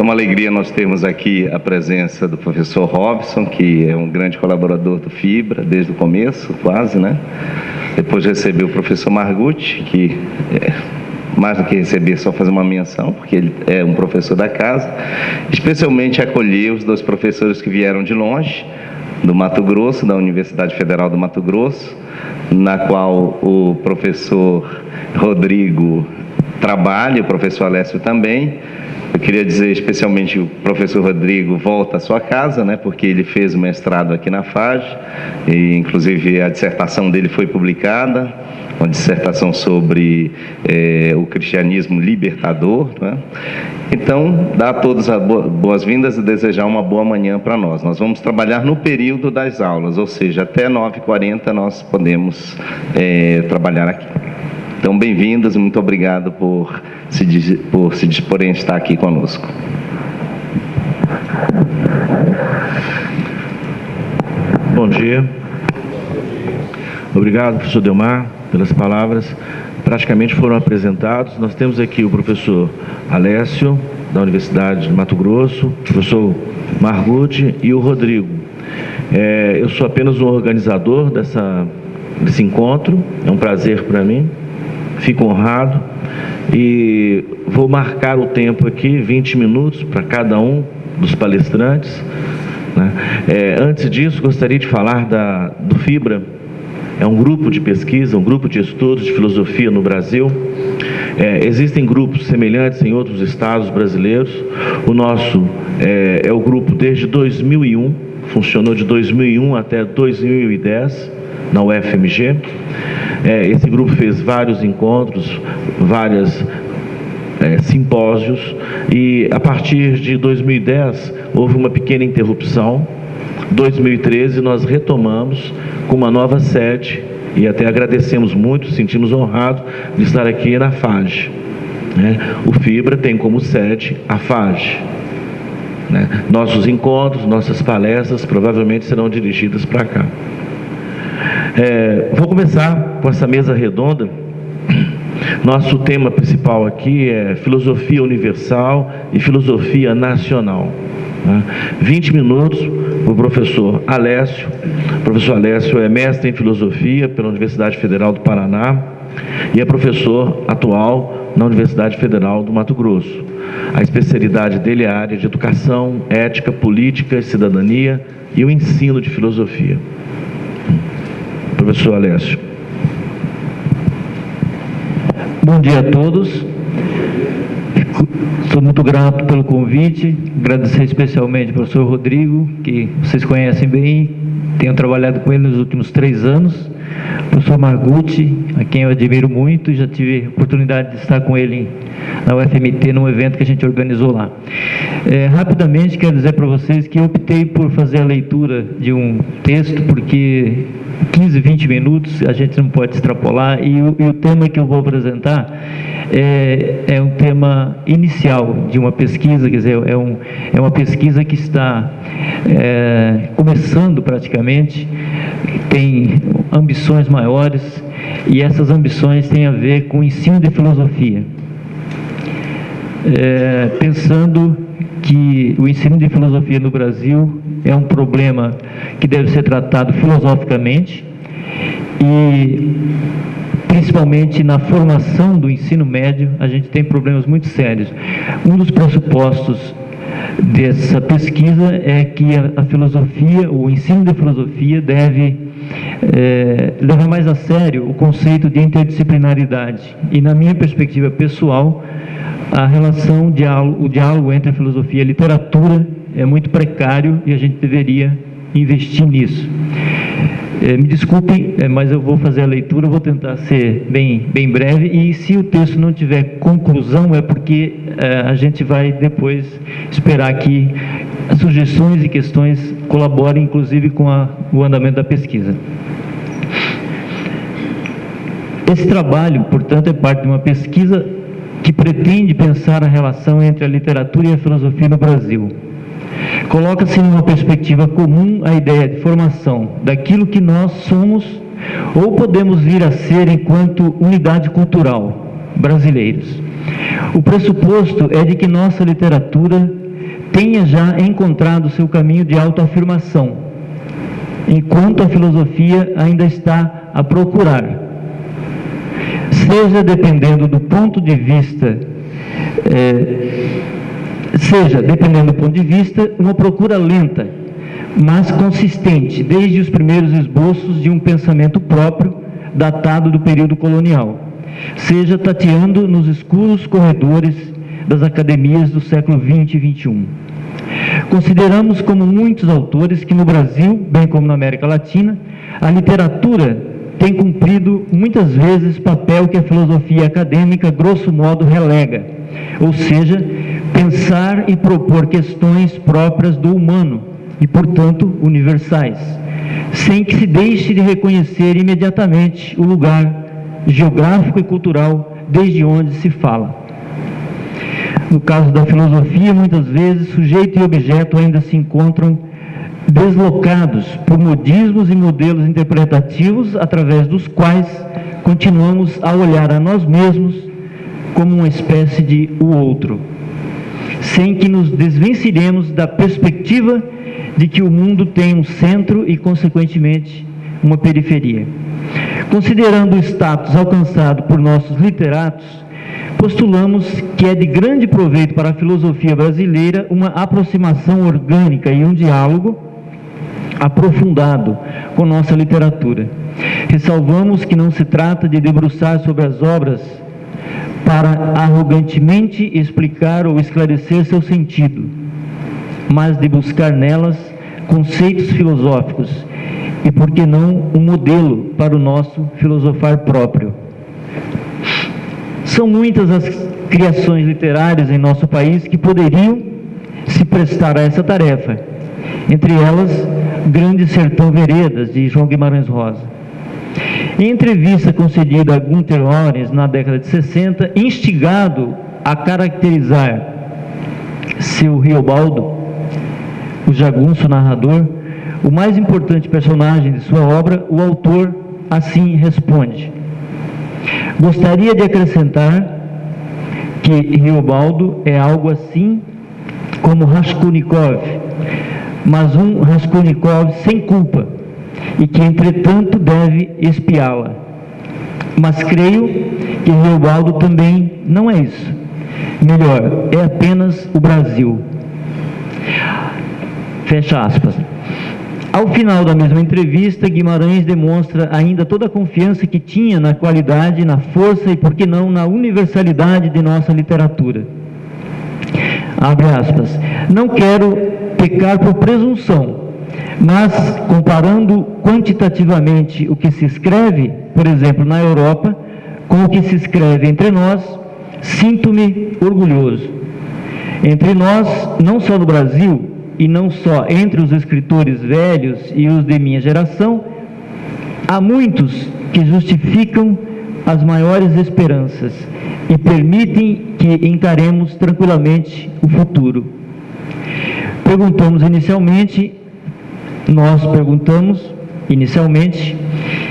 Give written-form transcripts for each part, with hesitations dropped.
uma alegria nós termos aqui a presença do professor Robson, que é um grande colaborador do FIBRA, desde o começo, quase, né? Depois recebeu o professor Margutti, que mais do que receber, só fazer uma menção, porque ele é um professor da casa, especialmente acolher os dois professores que vieram de longe, do Mato Grosso, da Universidade Federal do Mato Grosso, na qual o professor Rodrigo trabalha, o professor Alessio também. Eu queria dizer especialmente o professor Rodrigo volta à sua casa, né, porque ele fez o mestrado aqui na FAG, e inclusive a dissertação dele foi publicada, uma dissertação sobre o cristianismo libertador, né? Então, dar a todos as boas-vindas e desejar uma boa manhã para nós. Nós vamos trabalhar no período das aulas, ou seja, até 9h40 nós podemos trabalhar aqui. Então, bem-vindos e muito obrigado por se disporem a estar aqui conosco. Bom dia. Obrigado, professor Delmar, pelas palavras. Praticamente foram apresentados. Nós temos aqui o professor Alessio, da Universidade de Mato Grosso, o professor Margutti e o Rodrigo. Eu sou apenas um organizador desse encontro, é um prazer para mim. Fico honrado e vou marcar o tempo aqui, 20 minutos para cada um dos palestrantes, né? Antes disso, gostaria de falar do FIBRA. É um grupo de pesquisa, um grupo de estudos de filosofia no Brasil. Existem grupos semelhantes em outros estados brasileiros. O nosso é o grupo desde 2001, funcionou de 2001 até 2010 na UFMG. Esse grupo fez vários encontros, vários simpósios, e a partir de 2010 houve uma pequena interrupção. 2013 nós retomamos com uma nova sede e até agradecemos muito, sentimos honrados de estar aqui na FAG, né? O FIBRA tem como sede a FAG, né? Nossos encontros, nossas palestras provavelmente serão dirigidas para cá. Vou começar com essa mesa redonda. Nosso tema principal aqui é filosofia universal e filosofia nacional, né? 20 minutos para o professor Alessio. O professor Alessio é mestre em filosofia pela Universidade Federal do Paraná e é professor atual na Universidade Federal do Mato Grosso. A especialidade dele é a área de educação, ética, política, cidadania e o ensino de filosofia. Professor Alessio. Bom dia a todos. Sou muito grato pelo convite. Agradecer especialmente ao professor Rodrigo, que vocês conhecem bem. Tenho trabalhado com ele nos últimos 3 anos. O professor Margutti, a quem eu admiro muito, já tive a oportunidade de estar com ele na UFMT, num evento que a gente organizou lá. Rapidamente, quero dizer para vocês que eu optei por fazer a leitura de um texto, porque 15, 20 minutos a gente não pode extrapolar, e o tema que eu vou apresentar é um tema inicial de uma pesquisa, quer dizer, é uma pesquisa que está começando praticamente, tem ambições maiores, e essas ambições têm a ver com o ensino de filosofia. Pensando que o ensino de filosofia no Brasil é um problema que deve ser tratado filosoficamente, e principalmente na formação do ensino médio a gente tem problemas muito sérios. Um dos pressupostos dessa pesquisa é que a filosofia, o ensino de filosofia deve levar mais a sério o conceito de interdisciplinaridade, e na minha perspectiva pessoal, a relação, o diálogo entre a filosofia e a literatura é muito precário e a gente deveria investir nisso. Me desculpem, mas eu vou fazer a leitura, vou tentar ser bem breve, e se o texto não tiver conclusão é porque a gente vai depois esperar que as sugestões e questões colaborem, inclusive, com o andamento da pesquisa. Esse trabalho, portanto, é parte de uma pesquisa que pretende pensar a relação entre a literatura e a filosofia no Brasil. Coloca-se numa perspectiva comum a ideia de formação daquilo que nós somos ou podemos vir a ser enquanto unidade cultural brasileiros. O pressuposto é de que nossa literatura tenha já encontrado seu caminho de autoafirmação, enquanto a filosofia ainda está a procurar. Seja dependendo do ponto de vista, uma procura lenta, mas consistente, desde os primeiros esboços de um pensamento próprio, datado do período colonial. Seja tateando nos escuros corredores das academias do século XX e XXI. Consideramos, como muitos autores, que no Brasil, bem como na América Latina, a literatura tem cumprido muitas vezes papel que a filosofia acadêmica, grosso modo, relega, ou seja, pensar e propor questões próprias do humano e, portanto, universais, sem que se deixe de reconhecer imediatamente o lugar geográfico e cultural desde onde se fala. No caso da filosofia, muitas vezes, sujeito e objeto ainda se encontram deslocados por modismos e modelos interpretativos através dos quais continuamos a olhar a nós mesmos como uma espécie de o outro, sem que nos desvencilhemos da perspectiva de que o mundo tem um centro e, consequentemente, uma periferia. Considerando o status alcançado por nossos literatos, postulamos que é de grande proveito para a filosofia brasileira uma aproximação orgânica e um diálogo aprofundado com nossa literatura. Ressalvamos que não se trata de debruçar sobre as obras para arrogantemente explicar ou esclarecer seu sentido, mas de buscar nelas conceitos filosóficos e, por que não, um modelo para o nosso filosofar próprio. São muitas as criações literárias em nosso país que poderiam se prestar a essa tarefa, entre elas Grande Sertão Veredas, de João Guimarães Rosa. Em entrevista concedida a Gunther Lorenz na década de 60, instigado a caracterizar seu Riobaldo, o jagunço narrador, o mais importante personagem de sua obra, o autor assim responde: gostaria de acrescentar que Riobaldo é algo assim como Raskolnikov, mas um Raskolnikov sem culpa, e que, entretanto, deve espiá-la. Mas creio que Riobaldo também não é isso. Melhor, é apenas o Brasil. Fecha aspas. Ao final da mesma entrevista, Guimarães demonstra ainda toda a confiança que tinha na qualidade, na força e, por que não, na universalidade de nossa literatura. Abre aspas. Não quero pecar por presunção, mas, comparando quantitativamente o que se escreve, por exemplo, na Europa, com o que se escreve entre nós, sinto-me orgulhoso. Entre nós, não só no Brasil, e não só entre os escritores velhos e os de minha geração, há muitos que justificam as maiores esperanças e permitem que encaremos tranquilamente o futuro. Nós perguntamos inicialmente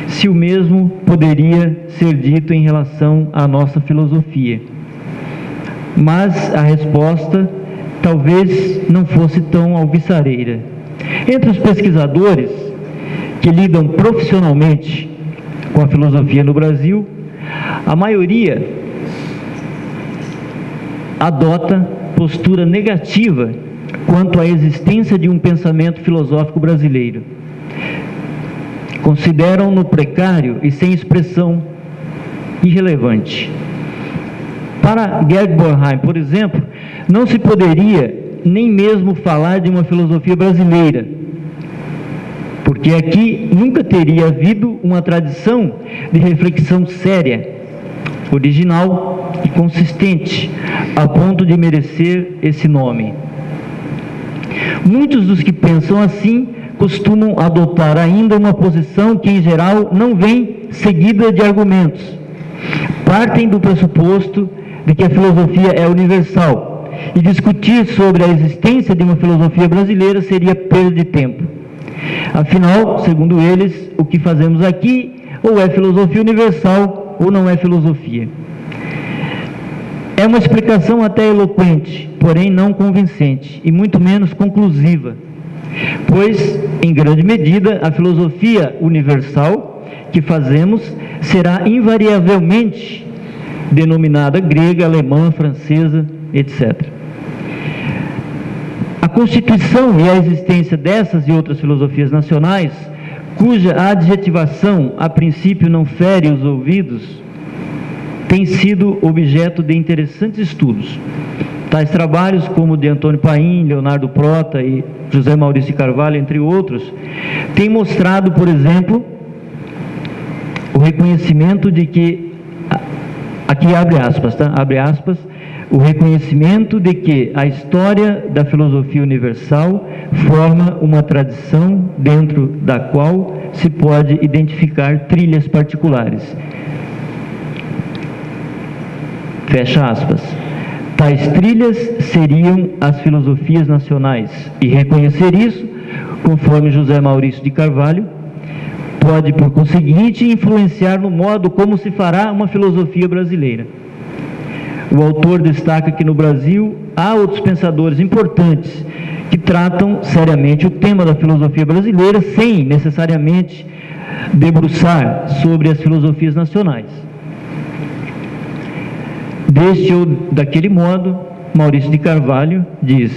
se o mesmo poderia ser dito em relação à nossa filosofia, mas a resposta talvez não fosse tão alvissareira. Entre os pesquisadores que lidam profissionalmente com a filosofia no Brasil, a maioria adota postura negativa quanto à existência de um pensamento filosófico brasileiro. Consideram-no precário e sem expressão, irrelevante. Para Gerd Bornheim, por exemplo, não se poderia nem mesmo falar de uma filosofia brasileira, porque aqui nunca teria havido uma tradição de reflexão séria, original e consistente, a ponto de merecer esse nome. Muitos dos que pensam assim costumam adotar ainda uma posição que, em geral, não vem seguida de argumentos. Partem do pressuposto de que a filosofia é universal, e discutir sobre a existência de uma filosofia brasileira seria perda de tempo. Afinal, segundo eles, o que fazemos aqui ou é filosofia universal ou não é filosofia. É uma explicação até eloquente, porém não convincente, e muito menos conclusiva, pois, em grande medida, a filosofia universal que fazemos será invariavelmente denominada grega, alemã, francesa, etc. A constituição e a existência dessas e outras filosofias nacionais, cuja adjetivação a princípio não fere os ouvidos, tem sido objeto de interessantes estudos. Tais trabalhos, como o de Antônio Paim, Leonardo Prota e José Maurício de Carvalho, entre outros, têm mostrado, por exemplo, o reconhecimento de que, aqui abre aspas, tá? Abre aspas, o reconhecimento de que a história da filosofia universal forma uma tradição dentro da qual se pode identificar trilhas particulares. Fecha aspas. Tais trilhas seriam as filosofias nacionais, e reconhecer isso, conforme José Maurício de Carvalho, pode, por conseguinte, influenciar no modo como se fará uma filosofia brasileira. O autor destaca que no Brasil há outros pensadores importantes que tratam seriamente o tema da filosofia brasileira sem necessariamente debruçar sobre as filosofias nacionais. Deste ou daquele modo, Maurício de Carvalho diz: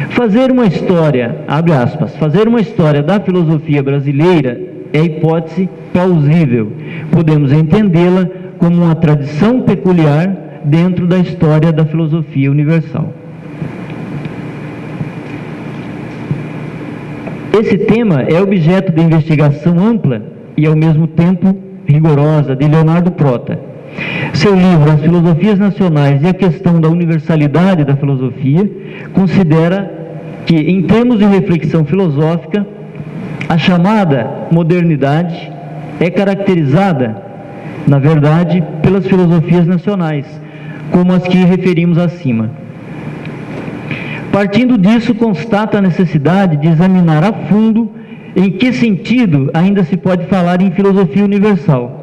fazer uma história, abre aspas, fazer uma história da filosofia brasileira é hipótese plausível. Podemos entendê-la como uma tradição peculiar dentro da história da filosofia universal. Esse tema é objeto de investigação ampla e, ao mesmo tempo, rigorosa de Leonardo Prota. Seu livro As Filosofias Nacionais e a Questão da Universalidade da Filosofia considera que, em termos de reflexão filosófica, a chamada modernidade é caracterizada, na verdade, pelas filosofias nacionais, como as que referimos acima. Partindo disso, constata a necessidade de examinar a fundo em que sentido ainda se pode falar em filosofia universal,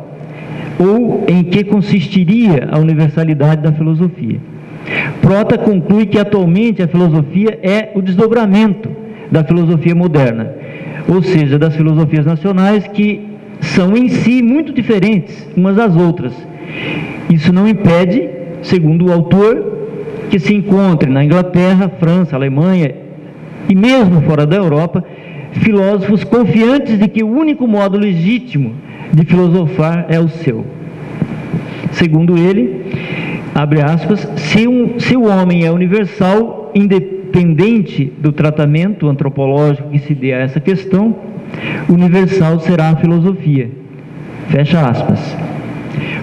ou em que consistiria a universalidade da filosofia. Prota conclui que atualmente a filosofia é o desdobramento da filosofia moderna, ou seja, das filosofias nacionais, que são em si muito diferentes umas das outras. Isso não impede, segundo o autor, que se encontre na Inglaterra, França, Alemanha e mesmo fora da Europa, filósofos confiantes de que o único modo legítimo de filosofar é o seu. Segundo ele, abre aspas, se o homem é universal, independente do tratamento antropológico que se dê a essa questão, universal será a filosofia. Fecha aspas.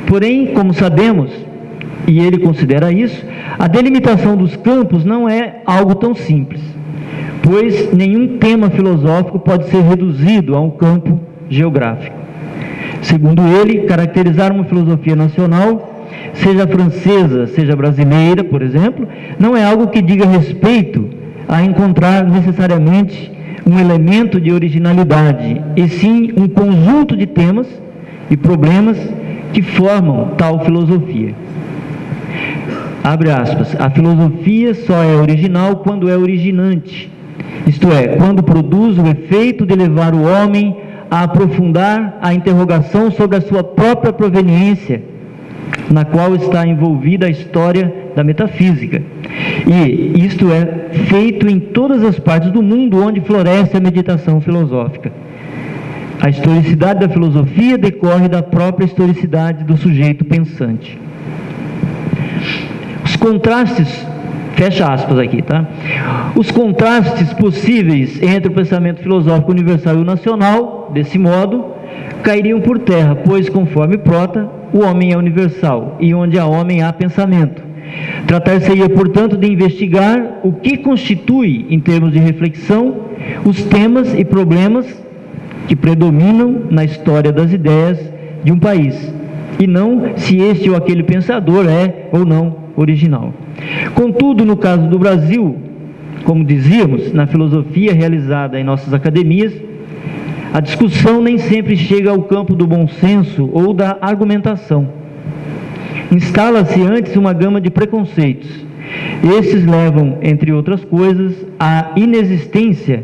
Porém, como sabemos, e ele considera isso, a delimitação dos campos não é algo tão simples, pois nenhum tema filosófico pode ser reduzido a um campo geográfico. Segundo ele, caracterizar uma filosofia nacional, seja francesa, seja brasileira, por exemplo, não é algo que diga respeito a encontrar necessariamente um elemento de originalidade, e sim um conjunto de temas e problemas que formam tal filosofia. Abre aspas, a filosofia só é original quando é originante, isto é, quando produz o efeito de levar o homem a aprofundar a interrogação sobre a sua própria proveniência, na qual está envolvida a história da metafísica. E isto é feito em todas as partes do mundo onde floresce a meditação filosófica. A historicidade da filosofia decorre da própria historicidade do sujeito pensante. Os contrastes, fecha aspas aqui, tá? Os contrastes possíveis entre o pensamento filosófico universal e o nacional, desse modo, cairiam por terra, pois, conforme Prota, o homem é universal, e onde há homem há pensamento. Tratar-se-ia, portanto, de investigar o que constitui, em termos de reflexão, os temas e problemas que predominam na história das ideias de um país, e não se este ou aquele pensador é ou não original. Contudo, no caso do Brasil, como dizíamos, na filosofia realizada em nossas academias, a discussão nem sempre chega ao campo do bom senso ou da argumentação. instala-se antes uma gama de preconceitos. Esses levam, entre outras coisas, à inexistência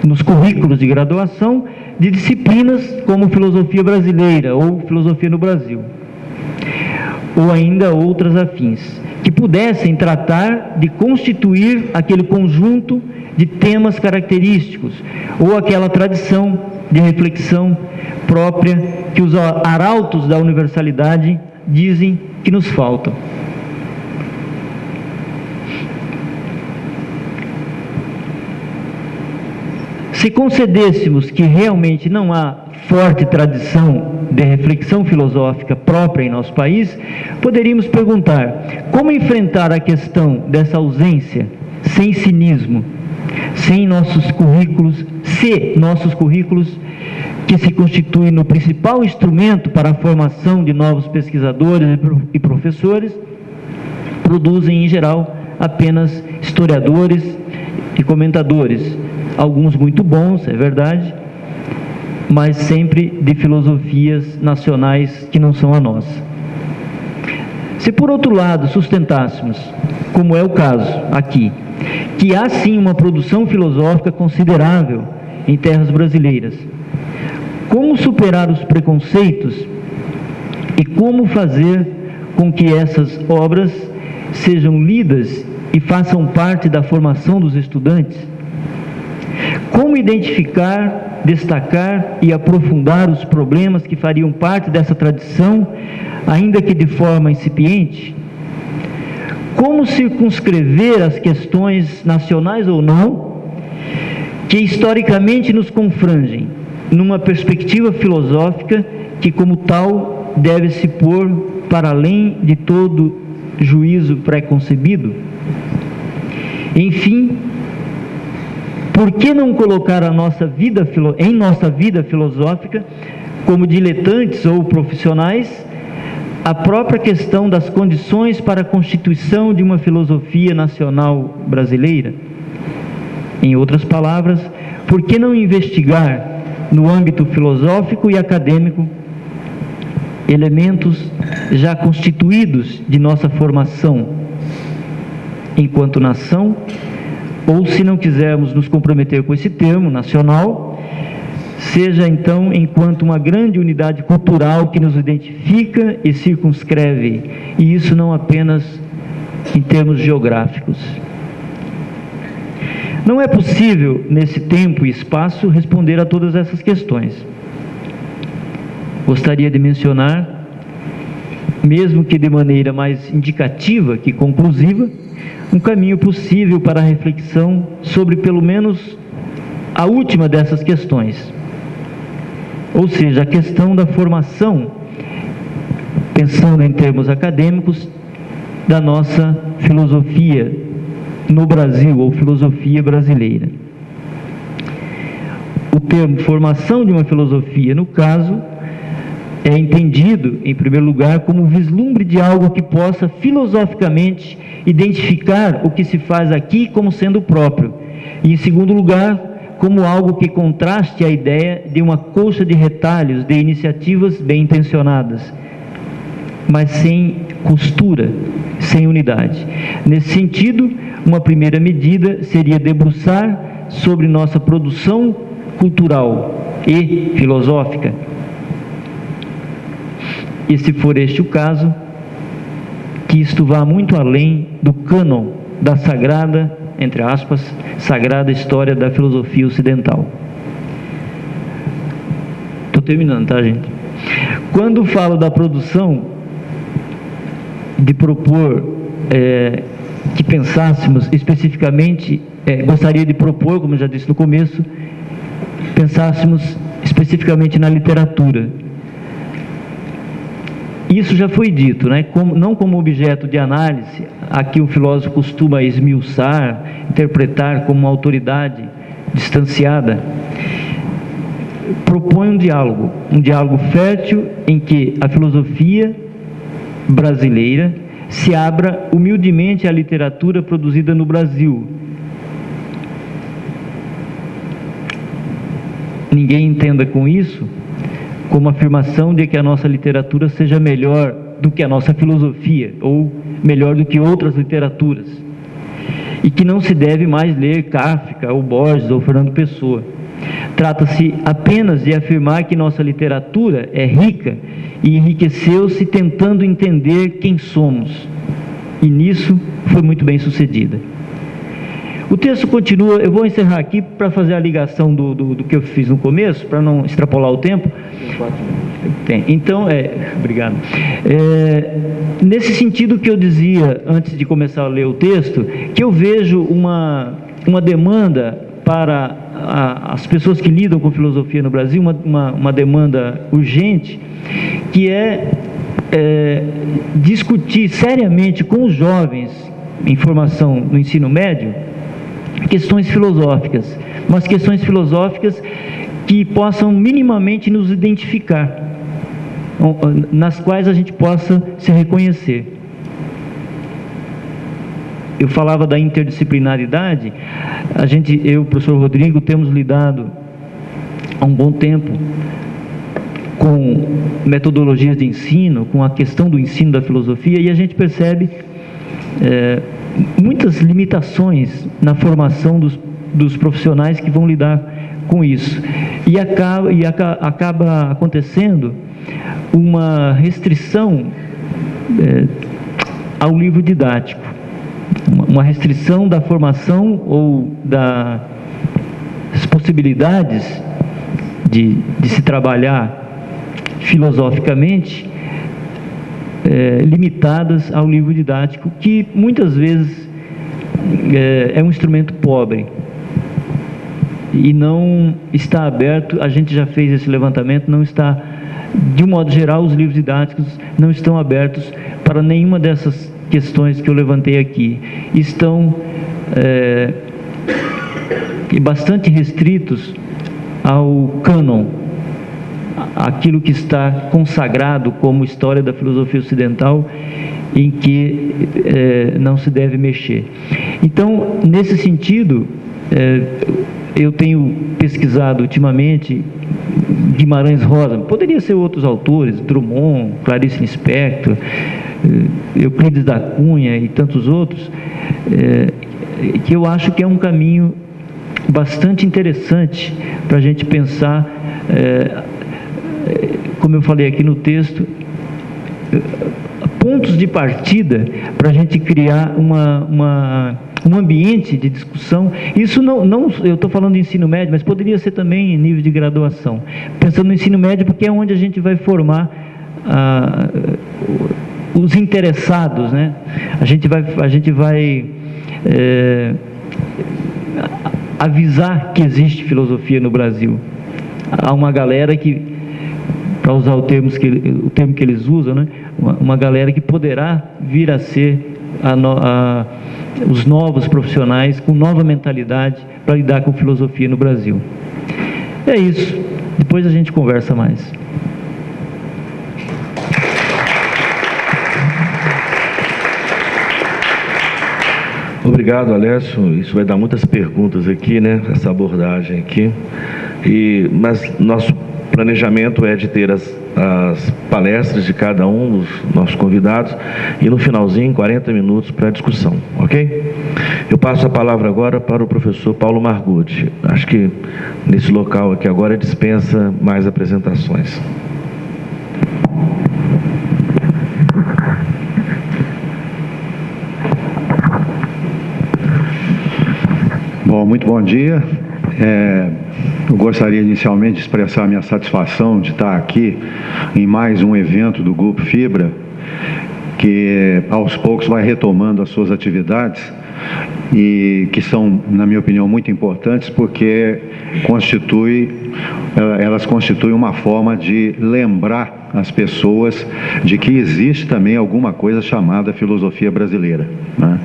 nos currículos de graduação de disciplinas como filosofia brasileira ou filosofia no Brasil, ou ainda outras afins, que pudessem tratar de constituir aquele conjunto de temas característicos ou aquela tradição de reflexão própria que os arautos da universalidade dizem que nos faltam. Se concedêssemos que realmente não há forte tradição de reflexão filosófica própria em nosso país, poderíamos perguntar: como enfrentar a questão dessa ausência sem cinismo, sem nossos currículos, se nossos currículos, que se constituem no principal instrumento para a formação de novos pesquisadores e professores, produzem em geral apenas historiadores e comentadores, alguns muito bons, é verdade, mas sempre de filosofias nacionais que não são a nossa. Se por outro lado sustentássemos, como é o caso aqui, que há sim uma produção filosófica considerável em terras brasileiras, como superar os preconceitos e como fazer com que essas obras sejam lidas e façam parte da formação dos estudantes? Como identificar, destacar e aprofundar os problemas que fariam parte dessa tradição, ainda que de forma incipiente? Como circunscrever as questões nacionais ou não, que historicamente nos confrangem, numa perspectiva filosófica que, como tal, deve se pôr para além de todo juízo preconcebido? Enfim, por que não colocar em nossa vida filosófica, como diletantes ou profissionais, a própria questão das condições para a constituição de uma filosofia nacional brasileira? Em outras palavras, por que não investigar, no âmbito filosófico e acadêmico, elementos já constituídos de nossa formação enquanto nação, ou, se não quisermos nos comprometer com esse termo, nacional, seja então enquanto uma grande unidade cultural que nos identifica e circunscreve, e isso não apenas em termos geográficos. Não é possível, nesse tempo e espaço, responder a todas essas questões. Gostaria de mencionar, mesmo que de maneira mais indicativa que conclusiva, um caminho possível para a reflexão sobre pelo menos a última dessas questões, ou seja, a questão da formação, pensando em termos acadêmicos, da nossa filosofia no Brasil, ou filosofia brasileira. O termo formação de uma filosofia, no caso, é entendido, em primeiro lugar, como um vislumbre de algo que possa filosoficamente identificar o que se faz aqui como sendo próprio, e, em segundo lugar, como algo que contraste a ideia de uma colcha de retalhos de iniciativas bem intencionadas, mas sem costura, sem unidade. Nesse sentido, uma primeira medida seria debruçar sobre nossa produção cultural e filosófica. E, se for este o caso, que isto vá muito além do cânon da sagrada, entre aspas, sagrada história da filosofia ocidental. Estou terminando, tá, gente? Quando falo da produção, de propor que pensássemos especificamente, gostaria de propor, como eu já disse no começo, pensássemos especificamente na literatura. Isso já foi dito, né? Não como objeto de análise, aqui o filósofo costuma esmiuçar, interpretar como uma autoridade distanciada. Propõe um diálogo fértil em que a filosofia brasileira se abra humildemente à literatura produzida no Brasil. Ninguém entenda com isso como afirmação de que a nossa literatura seja melhor do que a nossa filosofia, ou melhor do que outras literaturas, e que não se deve mais ler Kafka, ou Borges, ou Fernando Pessoa. Trata-se apenas de afirmar que nossa literatura é rica e enriqueceu-se tentando entender quem somos, e nisso foi muito bem sucedida. O texto continua, eu vou encerrar aqui para fazer a ligação do que eu fiz no começo, para não extrapolar o tempo. Tem. Então, obrigado. Nesse sentido que eu dizia antes de começar a ler o texto, que eu vejo uma demanda para as pessoas que lidam com filosofia no Brasil, uma demanda urgente, que é discutir seriamente com os jovens em formação no ensino médio questões filosóficas, mas questões filosóficas que possam minimamente nos identificar, nas quais a gente possa se reconhecer. Eu falava da interdisciplinaridade, eu e o professor Rodrigo temos lidado há um bom tempo com metodologias de ensino, com a questão do ensino da filosofia, e a gente percebe muitas limitações na formação dos profissionais que vão lidar com isso, e acaba acontecendo uma restrição ao livro didático, uma restrição da formação ou das possibilidades de se trabalhar filosoficamente limitadas ao livro didático, que muitas vezes é um instrumento pobre e não está aberto. A gente já fez esse levantamento, não está, de um modo geral, os livros didáticos não estão abertos para nenhuma dessas questões que eu levantei aqui. Estão bastante restritos ao cânon, aquilo que está consagrado como história da filosofia ocidental, em que não se deve mexer. Então, nesse sentido, eu tenho pesquisado ultimamente Guimarães Rosa, poderia ser outros autores, Drummond, Clarice Lispector, Euclides da Cunha e tantos outros, que eu acho que é um caminho bastante interessante para a gente pensar, como eu falei aqui no texto, pontos de partida para a gente criar um ambiente de discussão. Isso não eu estou falando de ensino médio, mas poderia ser também em nível de graduação. Pensando no ensino médio, porque é onde a gente vai formar os interessados, né? A gente vai avisar que existe filosofia no Brasil. Há uma galera que, para usar o termo que eles usam, né? Uma galera que poderá vir a ser os novos profissionais com nova mentalidade para lidar com filosofia no Brasil. É isso. Depois a gente conversa mais. Obrigado, Alessio. Isso vai dar muitas perguntas aqui, né? Essa abordagem aqui. Mas nosso planejamento é de ter as palestras de cada um dos nossos convidados e no finalzinho 40 minutos para discussão, ok? Eu passo a palavra agora para o professor Paulo Margutti. Acho que nesse local aqui agora dispensa mais apresentações. Bom, muito bom dia. Eu gostaria inicialmente de expressar minha satisfação de estar aqui em mais um evento do Grupo Fibra, que aos poucos vai retomando as suas atividades e que são, na minha opinião, muito importantes, porque elas constituem uma forma de lembrar as pessoas de que existe também alguma coisa chamada filosofia brasileira, né?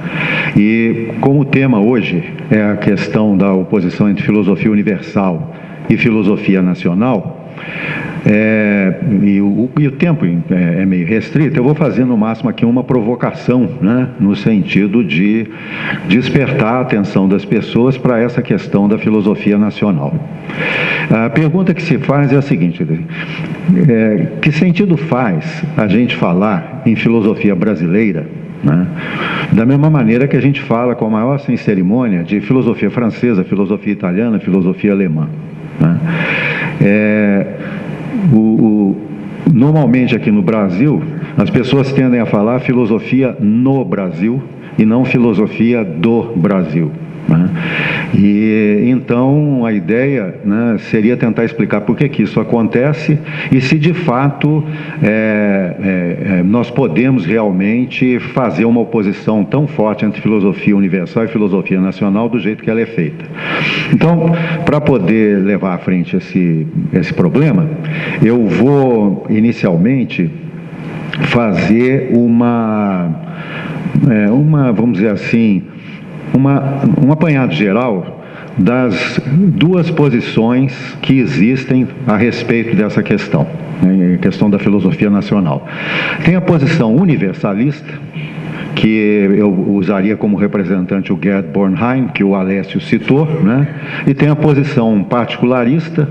E como o tema hoje é a questão da oposição entre filosofia universal e filosofia nacional, E o tempo é meio restrito, eu vou fazer no máximo aqui uma provocação, né, no sentido de despertar a atenção das pessoas para essa questão da filosofia nacional. A pergunta que se faz é a seguinte: que sentido faz a gente falar em filosofia brasileira, né, da mesma maneira que a gente fala com a maior sem cerimônia de filosofia francesa, filosofia italiana, filosofia alemã, né? Normalmente aqui no Brasil, as pessoas tendem a falar filosofia no Brasil e não filosofia do Brasil, né? E então a ideia, né, seria tentar explicar por que isso acontece e se de fato nós podemos realmente fazer uma oposição tão forte entre filosofia universal e filosofia nacional do jeito que ela é feita. Então, para poder levar à frente esse problema, eu vou inicialmente fazer vamos dizer assim, um apanhado geral das duas posições que existem a respeito dessa questão, né, a questão da filosofia nacional. Tem a posição universalista, que eu usaria como representante o Gerd Bornheim, que o Alessio citou, né? E tem a posição particularista,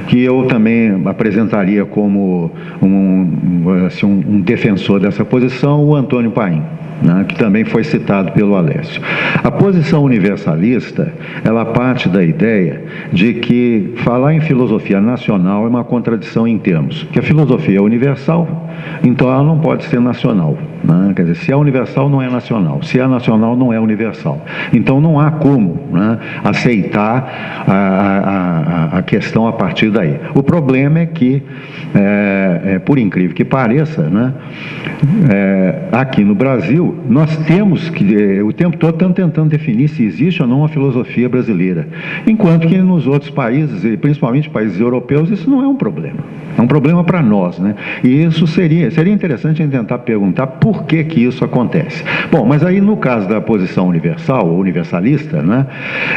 que eu também apresentaria como um defensor dessa posição, o Antônio Paim, né, que também foi citado pelo Alessio. A posição universalista, ela parte da ideia de que falar em filosofia nacional é uma contradição em termos, que a filosofia é universal, então ela não pode ser nacional, né? Quer dizer, se é universal não é nacional, se é nacional não é universal, então não há como, né, aceitar a questão a partir daí. O problema é que, por incrível que pareça, né, aqui no Brasil, nós temos que, o tempo todo, estamos tentando definir se existe ou não uma filosofia brasileira, enquanto que nos outros países, e principalmente países europeus, isso não é um problema. É um problema para nós, né? E isso seria interessante a gente tentar perguntar por que isso acontece. Bom, mas aí no caso da posição universal, ou universalista, né,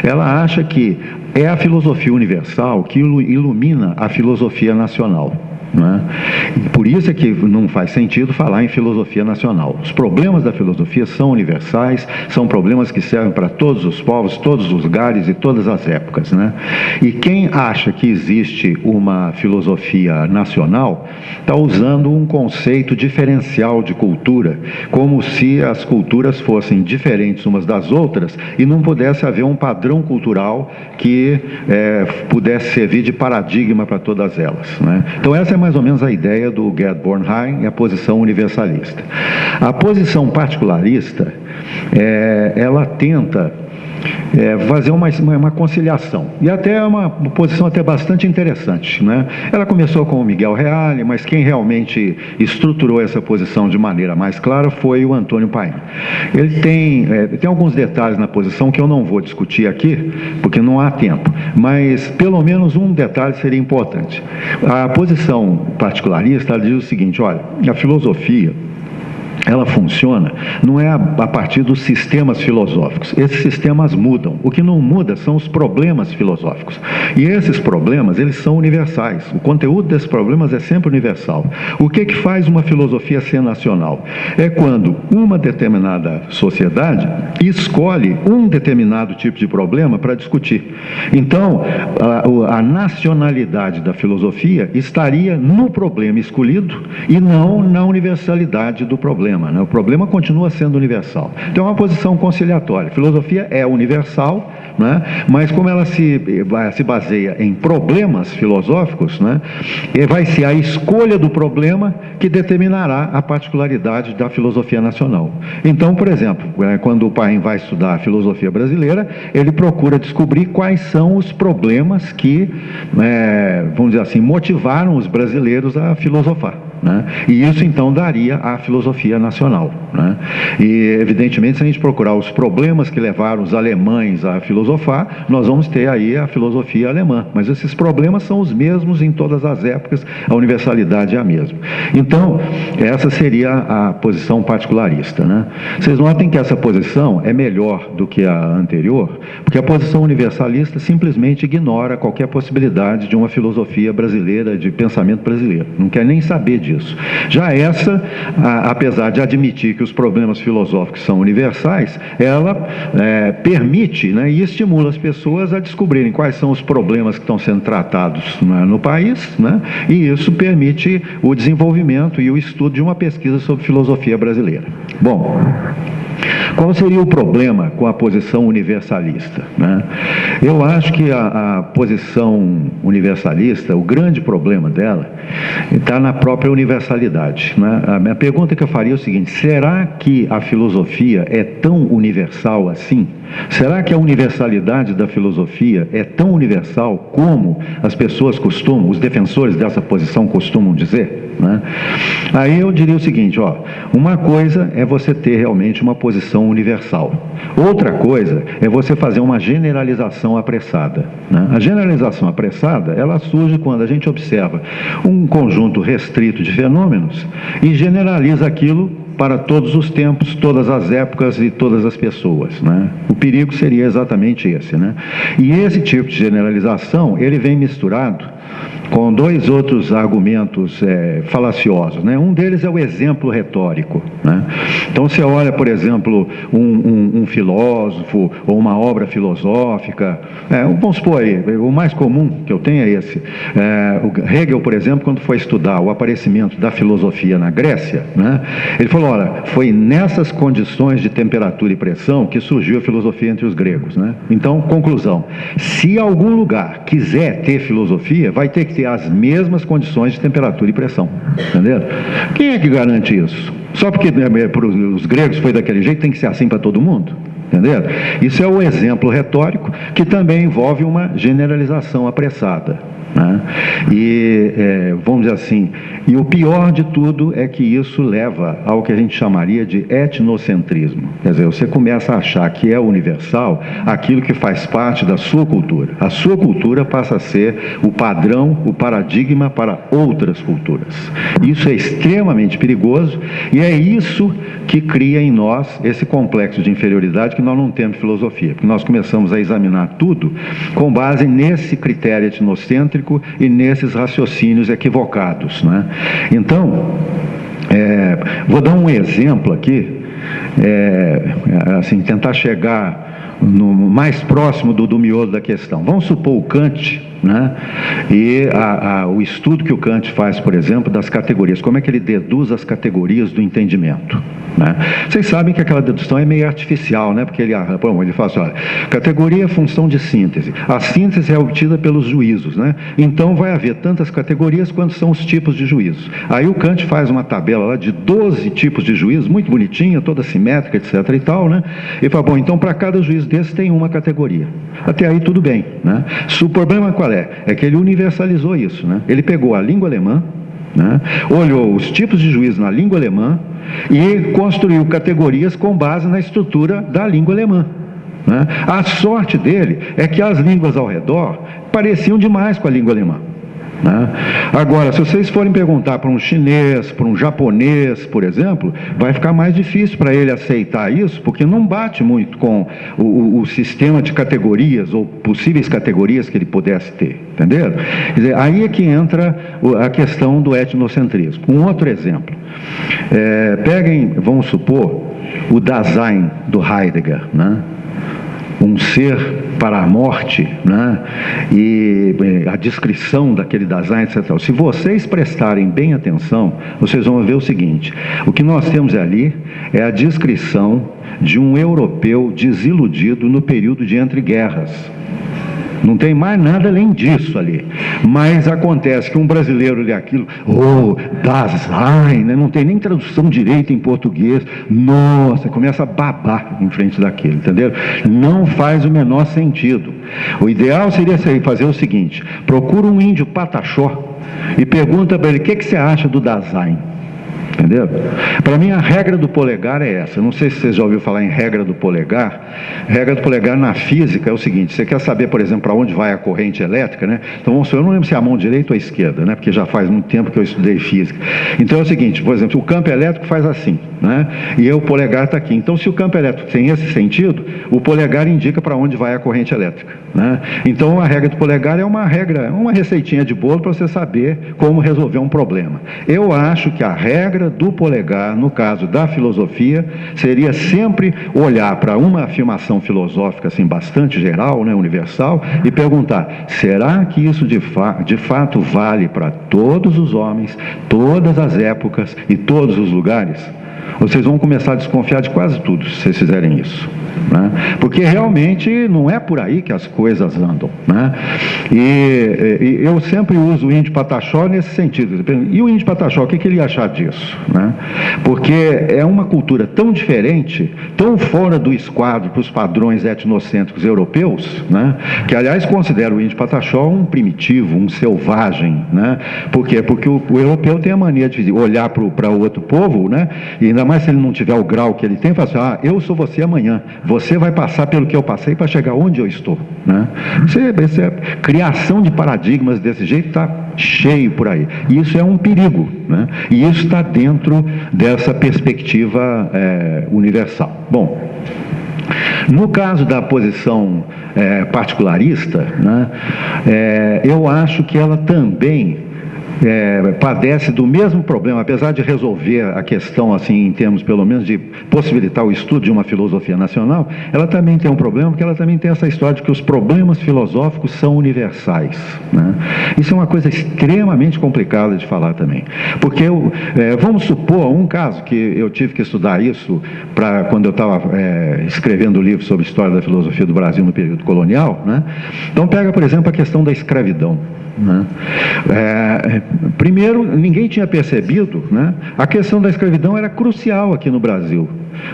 ela acha que é a filosofia universal que ilumina a filosofia nacional, né? E por isso é que não faz sentido falar em filosofia nacional. Os problemas da filosofia são universais, são problemas que servem para todos os povos, todos os lugares e todas as épocas, né? E quem acha que existe uma filosofia nacional está usando um conceito diferencial de cultura, como se as culturas fossem diferentes umas das outras e não pudesse haver um padrão cultural que pudesse servir de paradigma para todas elas, né? Então essa é mais ou menos a ideia do Gerd Bornheim e a posição universalista. A posição particularista, ela tenta fazer uma conciliação, e até é uma posição até bastante interessante, né? Ela começou com o Miguel Reale, mas quem realmente estruturou essa posição de maneira mais clara foi o Antônio Paim. Ele tem alguns detalhes na posição que eu não vou discutir aqui, porque não há tempo, mas pelo menos um detalhe seria importante. A posição particularista, ela diz o seguinte: olha, a filosofia, ela funciona, não é a partir dos sistemas filosóficos. Esses sistemas mudam. O que não muda são os problemas filosóficos. E esses problemas, eles são universais. O conteúdo desses problemas é sempre universal. O que faz uma filosofia ser nacional? É quando uma determinada sociedade escolhe um determinado tipo de problema para discutir. Então, a nacionalidade da filosofia estaria no problema escolhido e não na universalidade do problema. O problema continua sendo universal. Então é uma posição conciliatória. A filosofia é universal, né? Mas como ela se baseia em problemas filosóficos, né? Vai ser a escolha do problema que determinará a particularidade da filosofia nacional. Então, por exemplo, quando o Paim vai estudar a filosofia brasileira, ele procura descobrir quais são os problemas que, vamos dizer assim, motivaram os brasileiros a filosofar. né? E isso então daria a filosofia nacional, né? E evidentemente, se a gente procurar os problemas que levaram os alemães a filosofar, nós vamos ter aí a filosofia alemã, mas esses problemas são os mesmos em todas as épocas, a universalidade é a mesma. Então, essa seria a posição particularista, né? Vocês notem que essa posição é melhor do que a anterior, porque a posição universalista simplesmente ignora qualquer possibilidade de uma filosofia brasileira, de pensamento brasileiro, não quer nem saber disso. Já essa, apesar de admitir que os problemas filosóficos são universais, ela permite, né, e estimula as pessoas a descobrirem quais são os problemas que estão sendo tratados, né, no país, né, e isso permite o desenvolvimento e o estudo de uma pesquisa sobre filosofia brasileira. Bom, qual seria o problema com a posição universalista, né? Eu acho que a posição universalista, o grande problema dela, está na própria universalidade, né? A minha pergunta que eu faria é o seguinte: será que a filosofia é tão universal assim? Será que a universalidade da filosofia é tão universal como as pessoas costumam, os defensores dessa posição costumam dizer, né? Aí eu diria o seguinte, ó, uma coisa é você ter realmente uma posição universal, outra coisa é você fazer uma generalização apressada, né? A generalização apressada, ela surge quando a gente observa um conjunto restrito de fenômenos e generaliza aquilo para todos os tempos, todas as épocas e todas as pessoas, né? O perigo seria exatamente esse, né? E esse tipo de generalização, ele vem misturado com dois outros argumentos falaciosos, né? Um deles é o exemplo retórico, né? Então você olha, por exemplo, um filósofo ou uma obra filosófica, vamos supor aí, o mais comum que eu tenho é esse. O Hegel, por exemplo, quando foi estudar o aparecimento da filosofia na Grécia, né? Ele falou, olha, foi nessas condições de temperatura e pressão que surgiu a filosofia entre os gregos, né? Então, conclusão, se algum lugar quiser ter filosofia, vai ter que ter as mesmas condições de temperatura e pressão, entendeu? Quem é que garante isso? Só porque para os gregos foi daquele jeito, tem que ser assim para todo mundo? Entendeu? Isso é o exemplo retórico que também envolve uma generalização apressada, né? E vamos dizer assim, e o pior de tudo é que isso leva ao que a gente chamaria de etnocentrismo. Quer dizer, você começa a achar que é universal aquilo que faz parte da sua cultura. A sua cultura passa a ser o padrão, o paradigma para outras culturas. Isso é extremamente perigoso e é isso que cria em nós esse complexo de inferioridade que nós não temos filosofia, porque nós começamos a examinar tudo com base nesse critério etnocêntrico e nesses raciocínios equivocados, né? Então, vou dar um exemplo aqui, assim, tentar chegar no mais próximo do miolo da questão. Vamos supor o Kant, né? E o estudo que o Kant faz, por exemplo, das categorias, como é que ele deduz as categorias do entendimento, né? Vocês sabem que aquela dedução é meio artificial, né? Porque ele fala assim, olha, categoria é função de síntese, a síntese é obtida pelos juízos, né? Então vai haver tantas categorias quanto são os tipos de juízos. Aí o Kant faz uma tabela lá de 12 tipos de juízos, muito bonitinha, toda simétrica, etc e tal, né? E fala, bom, então para cada juízo desse tem uma categoria. Até aí tudo bem, né? O problema qual é? É que ele universalizou isso, né? Ele pegou a língua alemã, né? Olhou os tipos de juízo na língua alemã e construiu categorias com base na estrutura da língua alemã, né? A sorte dele é que as línguas ao redor pareciam demais com a língua alemã, né? Agora, se vocês forem perguntar para um chinês, para um japonês, por exemplo, vai ficar mais difícil para ele aceitar isso, porque não bate muito com o sistema de categorias ou possíveis categorias que ele pudesse ter, entendeu? Quer dizer, aí é que entra a questão do etnocentrismo. Um outro exemplo, peguem, vamos supor, o Dasein do Heidegger, né? Um ser para a morte, né? E a descrição daquele Dasein, etc. Se vocês prestarem bem atenção, vocês vão ver o seguinte: o que nós temos ali é a descrição de um europeu desiludido no período de entreguerras. Não tem mais nada além disso ali. Mas acontece que um brasileiro lê aquilo, Dasein, né? Não tem nem tradução direita em português. Nossa, começa a babar em frente daquilo, entendeu? Não faz o menor sentido. O ideal seria fazer o seguinte: procura um índio pataxó, e pergunta para ele: o que você acha do Dasein? Entendeu? Para mim, a regra do polegar é essa. Não sei se você já ouviu falar em regra do polegar. A regra do polegar na física é o seguinte: você quer saber, por exemplo, para onde vai a corrente elétrica, né? Então, vamos supor, eu não lembro se é a mão direita ou a esquerda, né? Porque já faz muito tempo que eu estudei física. Então é o seguinte, por exemplo, o campo elétrico faz assim, né? E o polegar está aqui. Então, se o campo elétrico tem esse sentido, o polegar indica para onde vai a corrente elétrica, né? Então, a regra do polegar é uma regra, uma receitinha de bolo para você saber como resolver um problema. Eu acho que a regra do polegar, no caso da filosofia, seria sempre olhar para uma afirmação filosófica assim, bastante geral, né, universal, e perguntar: será que isso de fato vale para todos os homens, todas as épocas e todos os lugares? Vocês vão começar a desconfiar de quase tudo se vocês fizerem isso, né? Porque realmente não é por aí que as coisas andam, né? E eu sempre uso o índio Pataxó nesse sentido. E o índio Pataxó, o que ele ia achar disso, né? Porque é uma cultura tão diferente, tão fora do esquadro para os padrões etnocêntricos europeus, né? Que, aliás, considero o índio Pataxó um primitivo, um selvagem, né? Por quê? Porque o europeu tem a mania de olhar para o outro povo, né? E ainda mais se ele não tiver o grau que ele tem, fala assim: ah, eu sou você amanhã, você vai passar pelo que eu passei para chegar onde eu estou, né? Isso é criação de paradigmas desse jeito, está cheio por aí, e isso é um perigo, né? E isso está dentro dessa perspectiva universal. Bom, no caso da posição particularista, né, eu acho que ela também padece do mesmo problema, apesar de resolver a questão assim em termos pelo menos de possibilitar o estudo de uma filosofia nacional, ela também tem um problema, porque ela também tem essa história de que os problemas filosóficos são universais, né? Isso é uma coisa extremamente complicada de falar também, porque vamos supor um caso que eu tive que estudar isso para quando eu estava escrevendo o livro sobre a história da filosofia do Brasil no período colonial, né? Então pega, por exemplo, a questão da escravidão, né? Primeiro, ninguém tinha percebido, né? A questão da escravidão era crucial aqui no Brasil.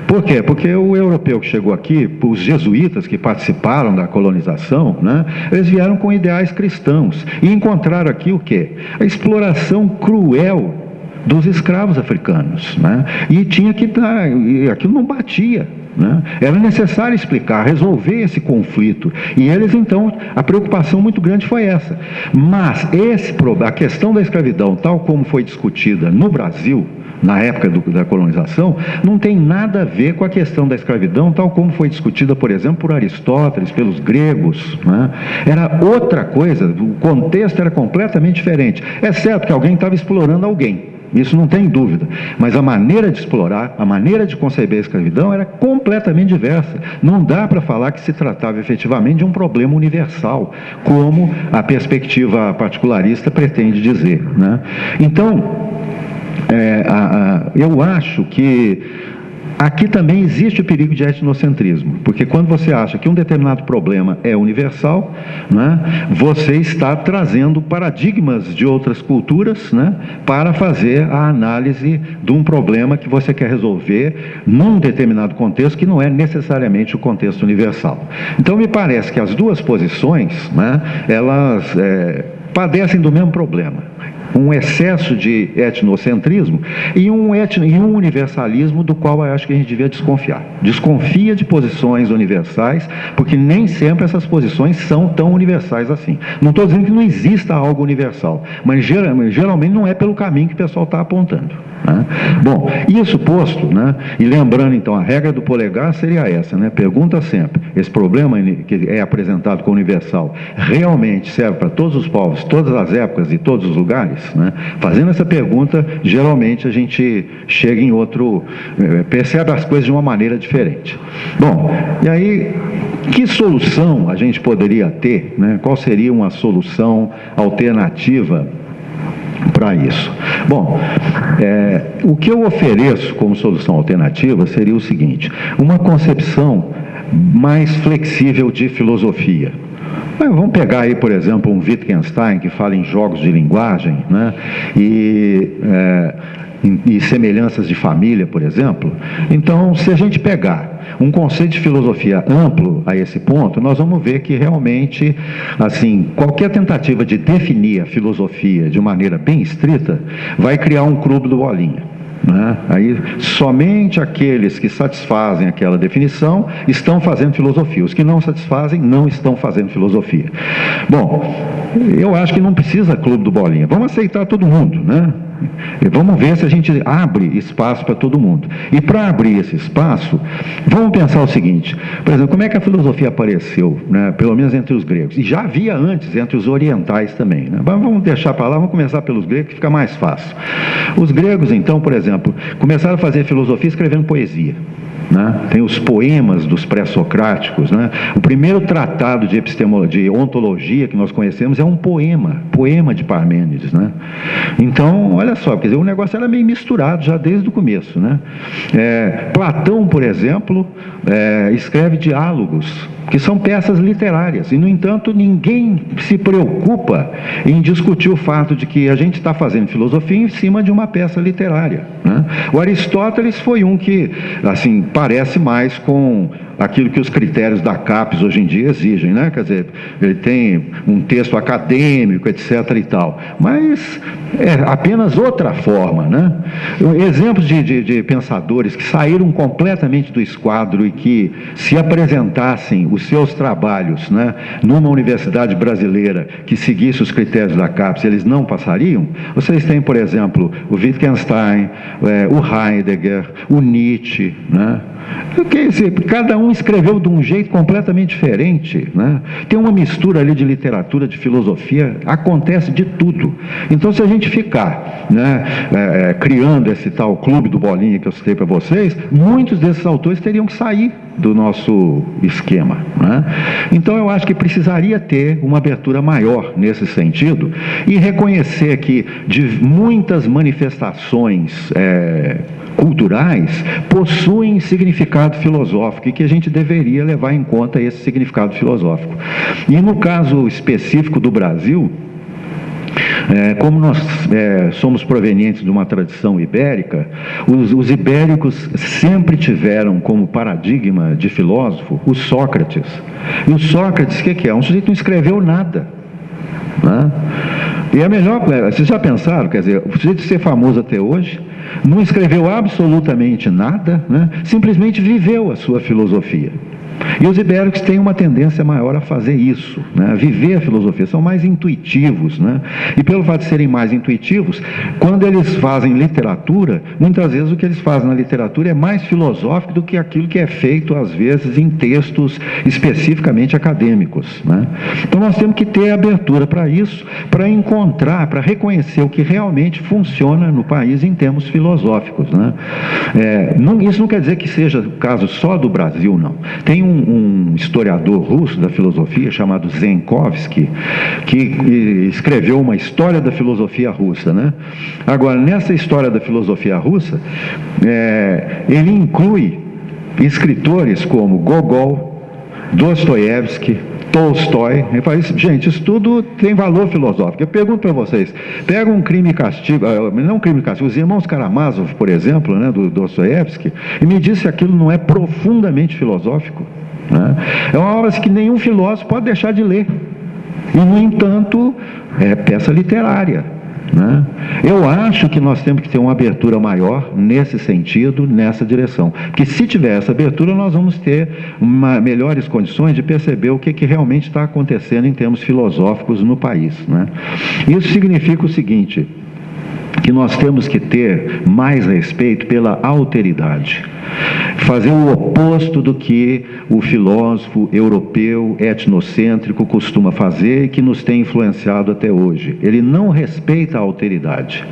Por quê? Porque o europeu que chegou aqui, os jesuítas que participaram da colonização, né? Eles vieram com ideais cristãos e encontraram aqui o quê? A exploração cruel dos escravos africanos, né? E tinha que dar, e aquilo não batia, né? Era necessário explicar, resolver esse conflito, e eles então, a preocupação muito grande foi essa. Mas a questão da escravidão, tal como foi discutida no Brasil na época da colonização, não tem nada a ver com a questão da escravidão tal como foi discutida, por exemplo, por Aristóteles, pelos gregos, né? Era outra coisa, o contexto era completamente diferente, é certo que alguém estava explorando alguém, isso não tem dúvida, mas a maneira de explorar, a maneira de conceber a escravidão era completamente diversa. Não dá para falar que se tratava efetivamente de um problema universal, como a perspectiva particularista pretende dizer, né? Então, eu acho que aqui também existe o perigo de etnocentrismo, porque quando você acha que um determinado problema é universal, né, você está trazendo paradigmas de outras culturas, né, para fazer a análise de um problema que você quer resolver num determinado contexto que não é necessariamente o contexto universal. Então me parece que as duas posições, né, elas padecem do mesmo problema. Um excesso de etnocentrismo e um universalismo do qual eu acho que a gente devia desconfiar. Desconfia de posições universais, porque nem sempre essas posições são tão universais assim. Não estou dizendo que não exista algo universal, mas geralmente não é pelo caminho que o pessoal está apontando, né? Bom, isso posto, né, e lembrando então, a regra do polegar seria essa, né? Pergunta sempre: esse problema que é apresentado como universal realmente serve para todos os povos, todas as épocas e todos os lugares, né? Fazendo essa pergunta, geralmente a gente chega em outro, percebe as coisas de uma maneira diferente. Bom, e aí, que solução a gente poderia ter, né? Qual seria uma solução alternativa para isso? Bom, o que eu ofereço como solução alternativa seria o seguinte: uma concepção mais flexível de filosofia. Mas vamos pegar aí, por exemplo, um Wittgenstein que fala em jogos de linguagem, né? E semelhanças de família, por exemplo. Então, se a gente pegar um conceito de filosofia amplo a esse ponto, nós vamos ver que realmente, assim, qualquer tentativa de definir a filosofia de maneira bem estrita vai criar um clube do bolinha, né? Aí somente aqueles que satisfazem aquela definição estão fazendo filosofia, os que não satisfazem não estão fazendo filosofia. Bom, eu acho que não precisa clube do bolinha, vamos aceitar todo mundo, né? E vamos ver se a gente abre espaço para todo mundo. E para abrir esse espaço, vamos pensar o seguinte, por exemplo, como é que a filosofia apareceu, né, pelo menos entre os gregos? E já havia antes, entre os orientais também, né? Vamos deixar para lá, vamos começar pelos gregos, que fica mais fácil. Os gregos, então, por exemplo, começaram a fazer filosofia escrevendo poesia, né? Tem os poemas dos pré-socráticos, né? O primeiro tratado de epistemologia, de ontologia que nós conhecemos é um poema de Parmênides, né? Então, olha só, quer dizer, o negócio era meio misturado já desde o começo, né? Platão, por exemplo, escreve diálogos, que são peças literárias, e, no entanto, ninguém se preocupa em discutir o fato de que a gente está fazendo filosofia em cima de uma peça literária, né? O Aristóteles foi um que, assim, parece mais com aquilo que os critérios da CAPES hoje em dia exigem, né? Quer dizer, ele tem um texto acadêmico, etc. e tal, mas é apenas outra forma, né? Exemplos de pensadores que saíram completamente do esquadro e que, se apresentassem os seus trabalhos, né, numa universidade brasileira que seguisse os critérios da CAPES, eles não passariam. Vocês têm, por exemplo, o Wittgenstein, o Heidegger, o Nietzsche, né? Cada um escreveu de um jeito completamente diferente, né? Tem uma mistura ali de literatura, de filosofia, acontece de tudo. Então, se a gente ficar, né, criando esse tal clube do bolinha que eu citei para vocês, muitos desses autores teriam que sair do nosso esquema, né? Então, eu acho que precisaria ter uma abertura maior nesse sentido e reconhecer que de muitas manifestações culturais possuem significado filosófico e que a gente deveria levar em conta esse significado filosófico. E no caso específico do Brasil, como nós somos provenientes de uma tradição ibérica, os ibéricos sempre tiveram como paradigma de filósofo o Sócrates. E o Sócrates, o que é? Um sujeito que não escreveu nada, né? E é melhor, vocês já pensaram, quer dizer, o sujeito ser famoso até hoje, não escreveu absolutamente nada, né? Simplesmente viveu a sua filosofia. E os ibéricos têm uma tendência maior a fazer isso, né? Viver a filosofia, são mais intuitivos, né? E pelo fato de serem mais intuitivos, quando eles fazem literatura, muitas vezes o que eles fazem na literatura é mais filosófico do que aquilo que é feito, às vezes, em textos especificamente acadêmicos, né? Então nós temos que ter abertura para isso, para encontrar, para reconhecer o que realmente funciona no país em termos filosóficos, né? Isso não quer dizer que seja o caso só do Brasil, não. Tem um historiador russo da filosofia chamado Zenkovsky, que escreveu uma história da filosofia russa, né? Agora, nessa história da filosofia russa, ele inclui escritores como Gogol, Dostoiévski, Tolstói. Ele fala isso, gente, isso tudo tem valor filosófico. Eu pergunto para vocês, pega um Crime e Castigo, não Crime e Castigo, os Irmãos Karamazov, por exemplo, né, do Dostoiévski, e me diz se aquilo não é profundamente filosófico, né? É uma obra que nenhum filósofo pode deixar de ler. E, no entanto, é peça literária, né? Eu acho que nós temos que ter uma abertura maior nesse sentido, nessa direção, porque se tiver essa abertura nós vamos ter melhores condições de perceber o que realmente está acontecendo em termos filosóficos no país, né? Isso significa o seguinte, que nós temos que ter mais respeito pela alteridade, fazer o oposto do que o filósofo europeu etnocêntrico costuma fazer e que nos tem influenciado até hoje. Ele não respeita a alteridade,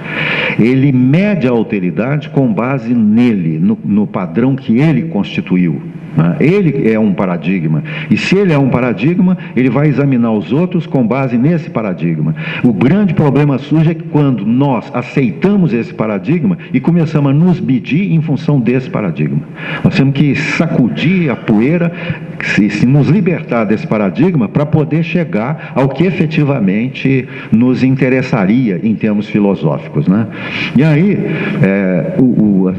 ele mede a alteridade com base nele, no padrão que ele constituiu. Ele é um paradigma, e se ele é um paradigma, ele vai examinar os outros com base nesse paradigma. O grande problema surge é que quando nós aceitamos esse paradigma e começamos a nos medir em função desse paradigma. Nós temos que sacudir a poeira, se nos libertar desse paradigma para poder chegar ao que efetivamente nos interessaria em termos filosóficos, né? E aí,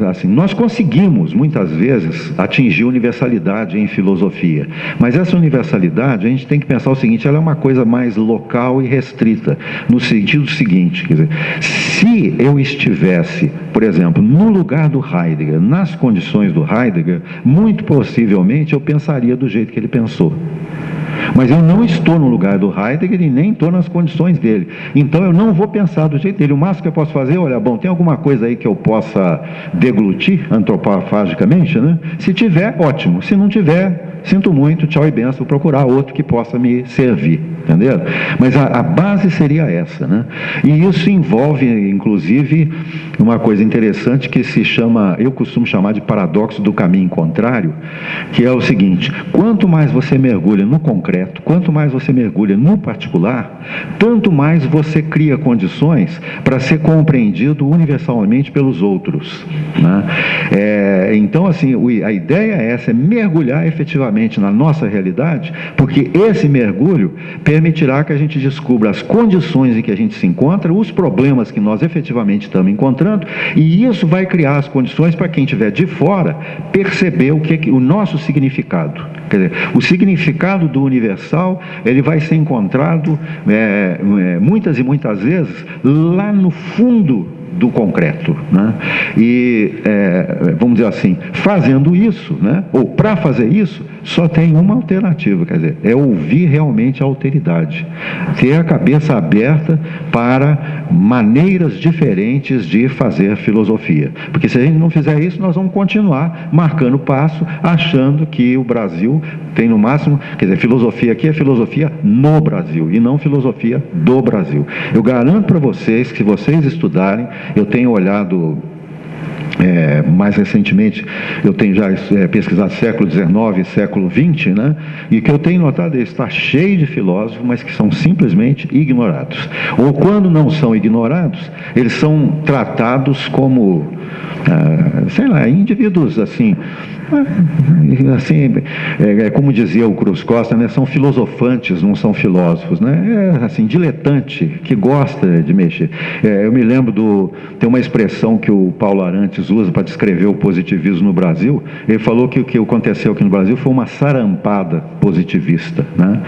assim, nós conseguimos muitas vezes atingir universalidade em filosofia, mas essa universalidade a gente tem que pensar o seguinte: ela é uma coisa mais local e restrita, no sentido seguinte, quer dizer, se eu estivesse, por exemplo, no lugar do Heidegger, nas condições do Heidegger, muito possivelmente eu pensaria do jeito que ele pensou. Mas eu não estou no lugar do Heidegger e nem estou nas condições dele. Então eu não vou pensar do jeito dele. O máximo que eu posso fazer, olha, bom, tem alguma coisa aí que eu possa deglutir antropofagicamente, né? Se tiver, ótimo. Se não tiver, sinto muito, tchau e benção, vou procurar outro que possa me servir, entendeu? Mas a base seria essa, né? E isso envolve, inclusive, uma coisa interessante que se chama, eu costumo chamar de paradoxo do caminho contrário, que é o seguinte: quanto mais você mergulha no concreto, quanto mais você mergulha no particular, tanto mais você cria condições para ser compreendido universalmente pelos outros, né? Então, assim, a ideia é essa, é mergulhar efetivamente na nossa realidade, porque esse mergulho permitirá que a gente descubra as condições em que a gente se encontra, os problemas que nós efetivamente estamos encontrando, e isso vai criar as condições para quem estiver de fora perceber o nosso significado. Quer dizer, o significado do universal, ele vai ser encontrado muitas e muitas vezes lá no fundo do concreto, né? E vamos dizer assim, fazendo isso, né? Ou para fazer isso, só tem uma alternativa, quer dizer, é ouvir realmente a alteridade, ter a cabeça aberta para maneiras diferentes de fazer filosofia, porque se a gente não fizer isso, nós vamos continuar marcando passo, achando que o Brasil tem no máximo, quer dizer, filosofia aqui é filosofia no Brasil e não filosofia do Brasil. Eu garanto para vocês que, se vocês estudarem, eu tenho olhado mais recentemente, eu tenho já pesquisado século XIX e século XX, né? E o que eu tenho notado é que está cheio de filósofos, mas que são simplesmente ignorados. Ou quando não são ignorados, eles são tratados como, sei lá, indivíduos assim, como dizia o Cruz Costa, né, são filosofantes, não são filósofos, né? Assim, diletante, que gosta de mexer. Eu me lembro tem uma expressão que o Paulo Arantes usa para descrever o positivismo no Brasil. Ele falou que o que aconteceu aqui no Brasil foi uma sarampada positivista, né?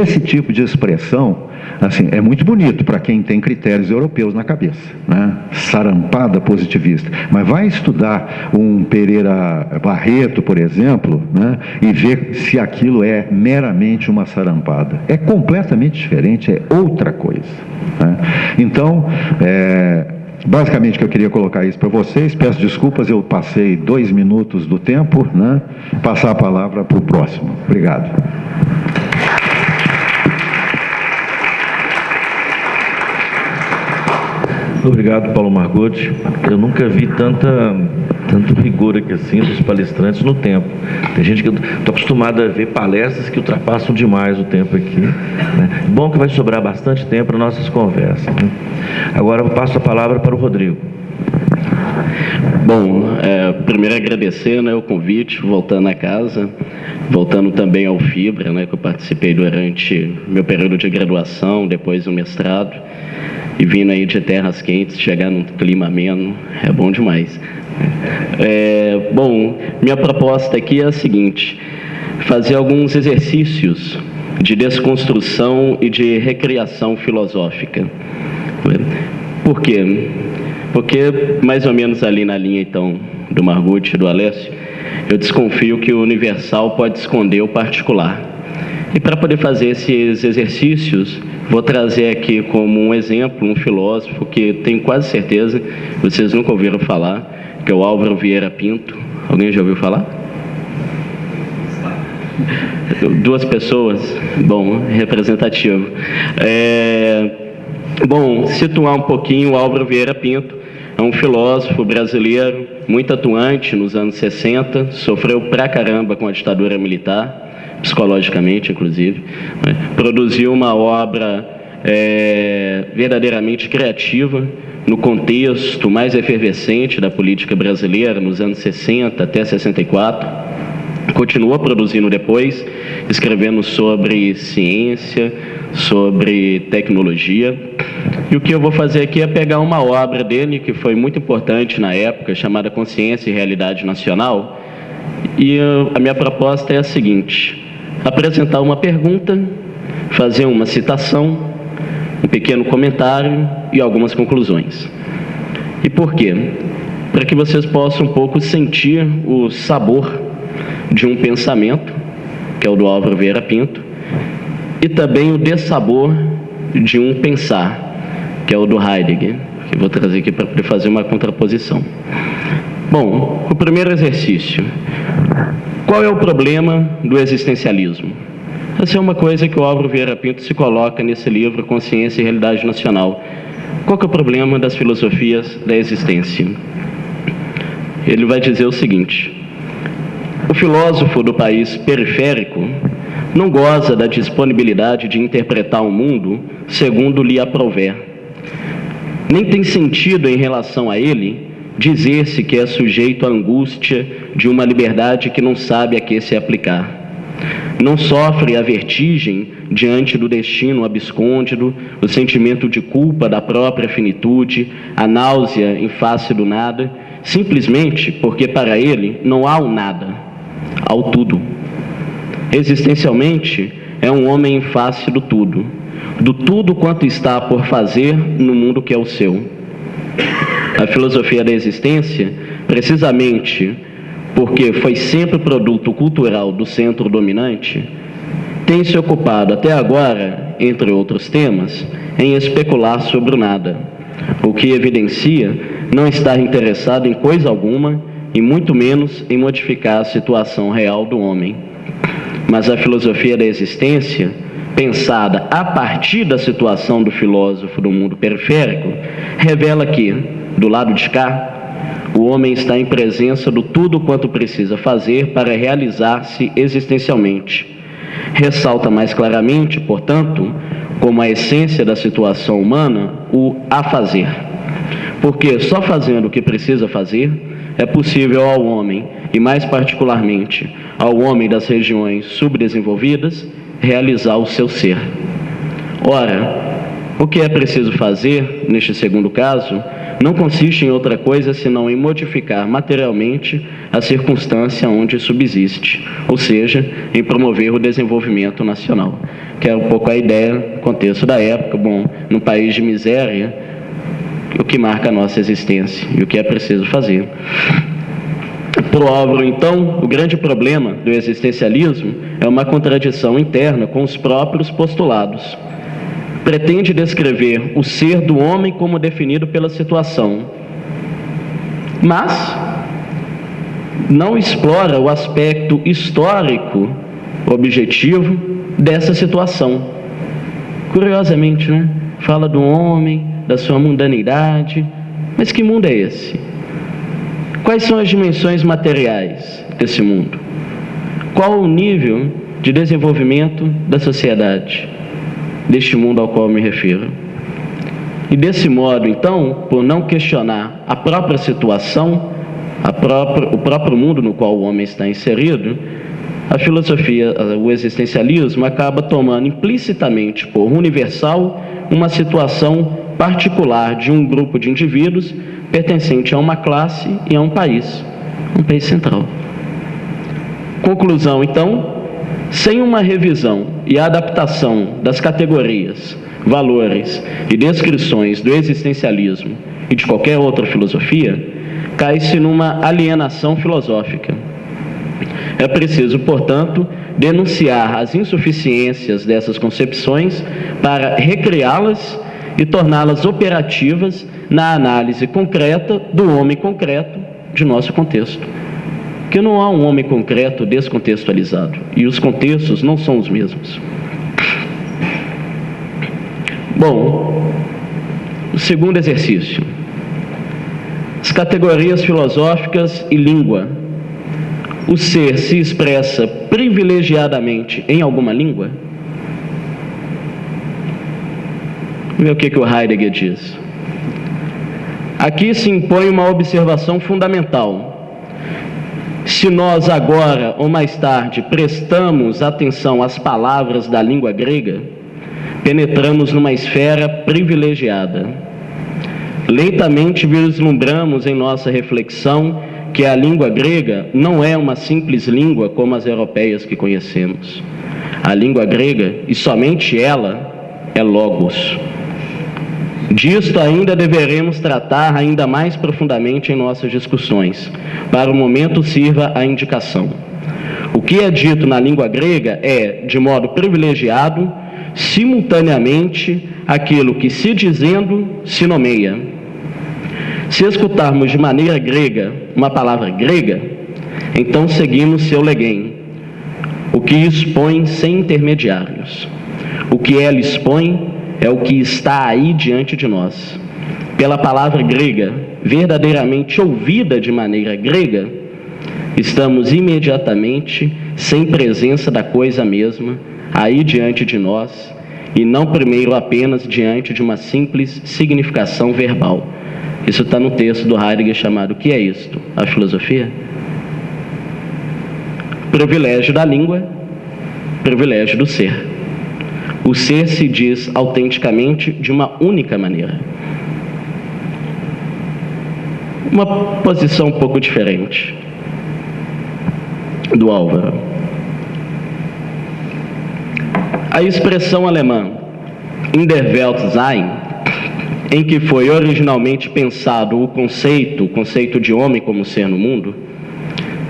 Esse tipo de expressão, assim, é muito bonito para quem tem critérios europeus na cabeça, né? Sarampada positivista. Mas vai estudar um Pereira Barreto, por exemplo, né? E ver se aquilo é meramente uma sarampada. É completamente diferente, é outra coisa, né? Então, basicamente, que eu queria colocar isso para vocês. Peço desculpas, eu passei 2 minutos do tempo, né? Passar a palavra para o próximo. Obrigado. Obrigado, Paulo Margutti. Eu nunca vi tanto rigor aqui assim dos palestrantes no tempo. Tem gente que eu estou acostumado a ver palestras que ultrapassam demais o tempo aqui, né? Bom que vai sobrar bastante tempo para nossas conversas, né? Agora eu passo a palavra para o Rodrigo. Bom, primeiro agradecer, né, o convite, voltando a casa, voltando também ao Fibra, né, que eu participei durante meu período de graduação, depois o mestrado, e vindo aí de terras quentes, chegar num clima ameno, é bom demais. Bom, minha proposta aqui é a seguinte: fazer alguns exercícios de desconstrução e de recriação filosófica. Por quê? Porque, mais ou menos ali na linha, então, do Margutti e do Alessio, eu desconfio que o universal pode esconder o particular. E para poder fazer esses exercícios, vou trazer aqui como um exemplo um filósofo que tenho quase certeza vocês nunca ouviram falar, que é o Álvaro Vieira Pinto. Alguém já ouviu falar? 2 pessoas? Bom, representativo. Bom, situar um pouquinho, o Álvaro Vieira Pinto é um filósofo brasileiro muito atuante nos anos 60, sofreu pra caramba com a ditadura militar, psicologicamente, inclusive, né? Produziu uma obra verdadeiramente criativa no contexto mais efervescente da política brasileira, nos anos 60 até 64, Continuou produzindo depois, escrevendo sobre ciência, sobre tecnologia. E o que eu vou fazer aqui é pegar uma obra dele, que foi muito importante na época, chamada Consciência e Realidade Nacional. E a minha proposta é a seguinte: apresentar uma pergunta, fazer uma citação, um pequeno comentário e algumas conclusões. E por quê? Para que vocês possam um pouco sentir o sabor de um pensamento, que é o do Álvaro Vieira Pinto, e também o dessabor de um pensar, que é o do Heidegger, que eu vou trazer aqui para poder fazer uma contraposição. Bom, o primeiro exercício. Qual é o problema do existencialismo? Essa é uma coisa que o Álvaro Vieira Pinto se coloca nesse livro, Consciência e Realidade Nacional. Qual que é o problema das filosofias da existência? Ele vai dizer o seguinte: o filósofo do país periférico não goza da disponibilidade de interpretar o mundo segundo lhe aprouver. Nem tem sentido em relação a ele dizer-se que é sujeito à angústia de uma liberdade que não sabe a que se aplicar. Não sofre a vertigem diante do destino abscôndido, o sentimento de culpa da própria finitude, a náusea em face do nada, simplesmente porque para ele não há o nada, há o tudo. Existencialmente, é um homem em face do tudo quanto está por fazer no mundo que é o seu. A filosofia da existência, precisamente porque foi sempre produto cultural do centro dominante, tem se ocupado até agora, entre outros temas, em especular sobre o nada, o que evidencia não estar interessado em coisa alguma e muito menos em modificar a situação real do homem. Mas a filosofia da existência, pensada a partir da situação do filósofo do mundo periférico, revela que, do lado de cá, o homem está em presença do tudo quanto precisa fazer para realizar-se existencialmente. Ressalta mais claramente, portanto, como a essência da situação humana, o a fazer. Porque só fazendo o que precisa fazer é possível ao homem, e mais particularmente ao homem das regiões subdesenvolvidas, realizar o seu ser. Ora, o que é preciso fazer, neste segundo caso, não consiste em outra coisa senão em modificar materialmente a circunstância onde subsiste, ou seja, em promover o desenvolvimento nacional, que é um pouco a ideia, o contexto da época. Bom, num país de miséria, o que marca a nossa existência e o que é preciso fazer. Para o Álvaro, então, o grande problema do existencialismo é uma contradição interna com os próprios postulados. Pretende descrever o ser do homem como definido pela situação, mas não explora o aspecto histórico objetivo dessa situação. Curiosamente, né? Fala do homem, da sua mundanidade, mas que mundo é esse? Quais são as dimensões materiais desse mundo? Qual o nível de desenvolvimento da sociedade, deste mundo ao qual me refiro? E desse modo, então, por não questionar a própria situação, o próprio mundo no qual o homem está inserido, a filosofia, o existencialismo, acaba tomando implicitamente por universal uma situação particular de um grupo de indivíduos pertencente a uma classe e a um país central. Conclusão, então: sem uma revisão e adaptação das categorias, valores e descrições do existencialismo e de qualquer outra filosofia, cai-se numa alienação filosófica. É preciso, portanto, denunciar as insuficiências dessas concepções para recriá-las e torná-las operativas na análise concreta do homem concreto de nosso contexto. Porque não há um homem concreto descontextualizado, e os contextos não são os mesmos. Bom, o segundo exercício: as categorias filosóficas e língua. O ser se expressa privilegiadamente em alguma língua? Vamos ver o que o Heidegger diz. Aqui se impõe uma observação fundamental. se nós agora ou mais tarde prestamos atenção às palavras da língua grega, penetramos numa esfera privilegiada. Lentamente vislumbramos em nossa reflexão que a língua grega não é uma simples língua como as europeias que conhecemos. A língua grega, e somente ela, é logos. Disto ainda deveremos tratar ainda mais profundamente em nossas discussões. Para o momento sirva a indicação. O que é dito na língua grega é, de modo privilegiado, simultaneamente aquilo que, se dizendo, se nomeia. Se escutarmos de maneira grega uma palavra grega, então seguimos seu leguém, o que expõe sem intermediários. O que ela expõe é o que está aí diante de nós. Pela palavra grega, verdadeiramente ouvida de maneira grega, estamos imediatamente sem presença da coisa mesma, aí diante de nós, e não primeiro apenas diante de uma simples significação verbal. Isso está no texto do Heidegger chamado O que é isto? A filosofia? Privilégio da língua, privilégio do ser. O ser se diz autenticamente de uma única maneira. Uma posição um pouco diferente do Álvaro. A expressão alemã in der Welt sein, em que foi originalmente pensado o conceito de homem como ser no mundo,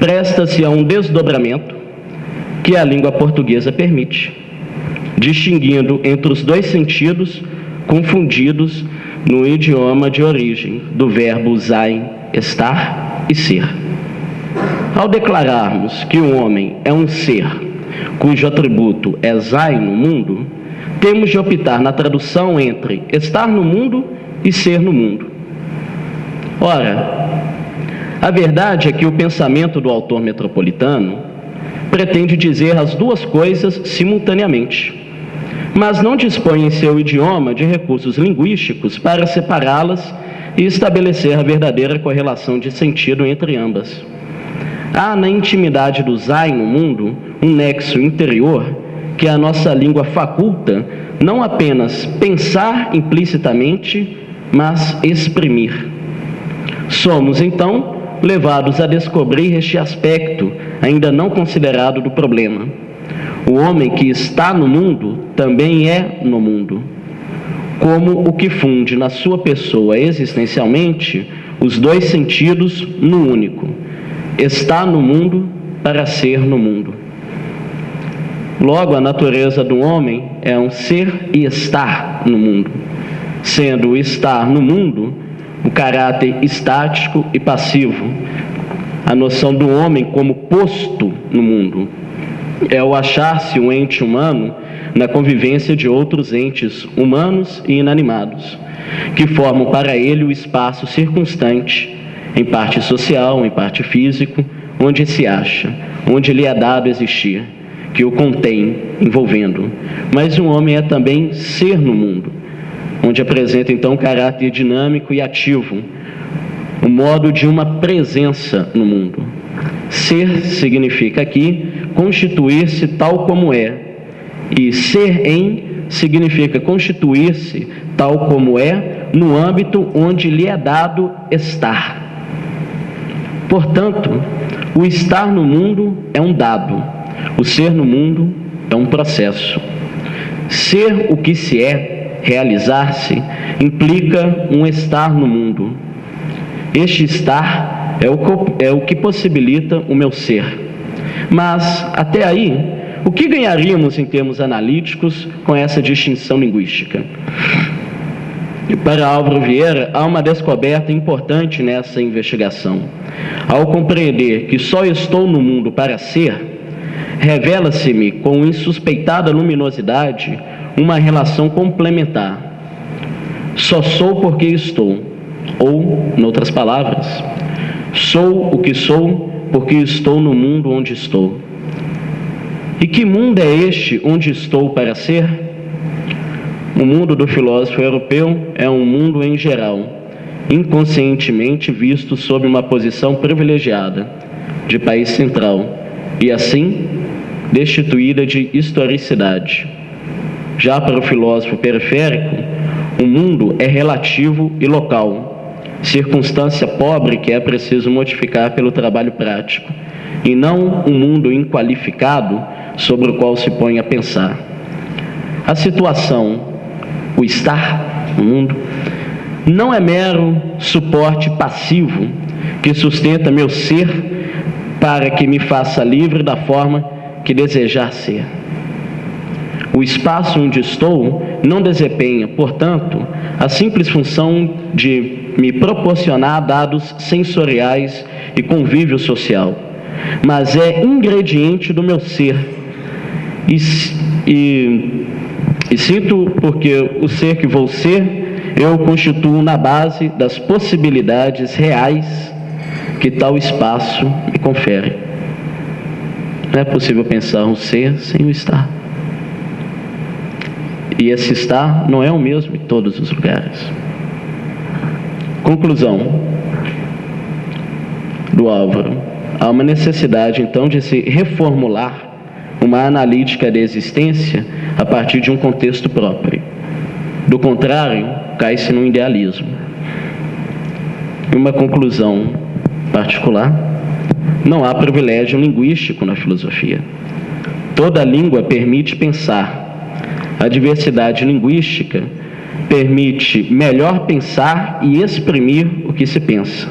presta-se a um desdobramento que a língua portuguesa permite, distinguindo entre os dois sentidos confundidos no idioma de origem do verbo sein, estar e ser. Ao declararmos que o homem é um ser cujo atributo é sein no mundo, temos de optar na tradução entre estar no mundo e ser no mundo. Ora, a verdade é que o pensamento do autor metropolitano pretende dizer as duas coisas simultaneamente, mas não dispõe em seu idioma de recursos linguísticos para separá-las e estabelecer a verdadeira correlação de sentido entre ambas. Há na intimidade do sein no mundo um nexo interior que a nossa língua faculta não apenas pensar implicitamente, mas exprimir. Somos, então, levados a descobrir este aspecto ainda não considerado do problema. O homem que está no mundo também é no mundo, como o que funde na sua pessoa existencialmente os dois sentidos no único: está no mundo para ser no mundo. Logo, a natureza do homem é um ser e estar no mundo, sendo o estar no mundo o caráter estático e passivo. A noção do homem como posto no mundo é o achar-se um ente humano na convivência de outros entes humanos e inanimados, que formam para ele o espaço circunstante, em parte social, em parte físico, onde se acha, onde lhe é dado existir, que o contém, envolvendo. Mas um homem é também ser no mundo, onde apresenta então um caráter dinâmico e ativo, o modo de uma presença no mundo. Ser significa aqui constituir-se tal como é, e ser em significa constituir-se tal como é no âmbito onde lhe é dado estar. Portanto, o estar no mundo é um dado, o ser no mundo é um processo. Ser o que se é, realizar-se, implica um estar no mundo. Este estar é o que possibilita o meu ser. Mas, até aí, o que ganharíamos em termos analíticos com essa distinção linguística? Para Álvaro Vieira, há uma descoberta importante nessa investigação. Ao compreender que só estou no mundo para ser, revela-se-me com insuspeitada luminosidade uma relação complementar. Só sou porque estou, ou, em outras palavras, sou o que sou porque estou no mundo onde estou. E que mundo é este onde estou para ser? O mundo do filósofo europeu é um mundo em geral, inconscientemente visto sob uma posição privilegiada, de país central e, assim, destituída de historicidade. Já para o filósofo periférico, o mundo é relativo e local, circunstância pobre que é preciso modificar pelo trabalho prático, e não um mundo inqualificado sobre o qual se põe a pensar. A situação, o estar no mundo, não é mero suporte passivo que sustenta meu ser para que me faça livre da forma que desejar ser. O espaço onde estou não desempenha, portanto, a simples função de me proporcionar dados sensoriais e convívio social, mas é ingrediente do meu ser. E sinto porque o ser que vou ser, eu constituo na base das possibilidades reais que tal espaço me confere. Não é possível pensar um ser sem o estar. E esse estar não é o mesmo em todos os lugares. Conclusão do Álvaro. Há uma necessidade, então, de se reformular uma analítica da existência a partir de um contexto próprio. Do contrário, cai-se no idealismo. E uma conclusão particular: não há privilégio linguístico na filosofia. Toda língua permite pensar. A diversidade linguística permite melhor pensar e exprimir o que se pensa.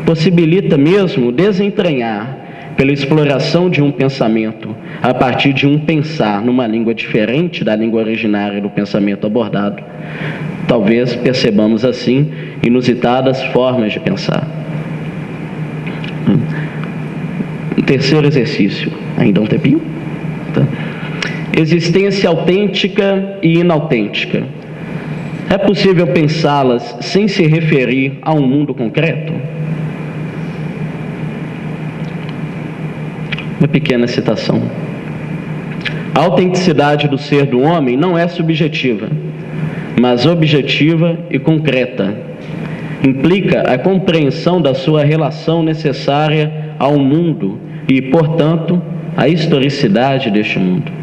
Possibilita mesmo desentranhar, pela exploração de um pensamento, a partir de um pensar numa língua diferente da língua originária do pensamento abordado. Talvez percebamos assim inusitadas formas de pensar. Terceiro exercício, ainda um tempinho? Tá. Existência autêntica e inautêntica. É possível pensá-las sem se referir a um mundo concreto? Uma pequena citação. A autenticidade do ser do homem não é subjetiva, mas objetiva e concreta. Implica a compreensão da sua relação necessária ao mundo e, portanto, a historicidade deste mundo.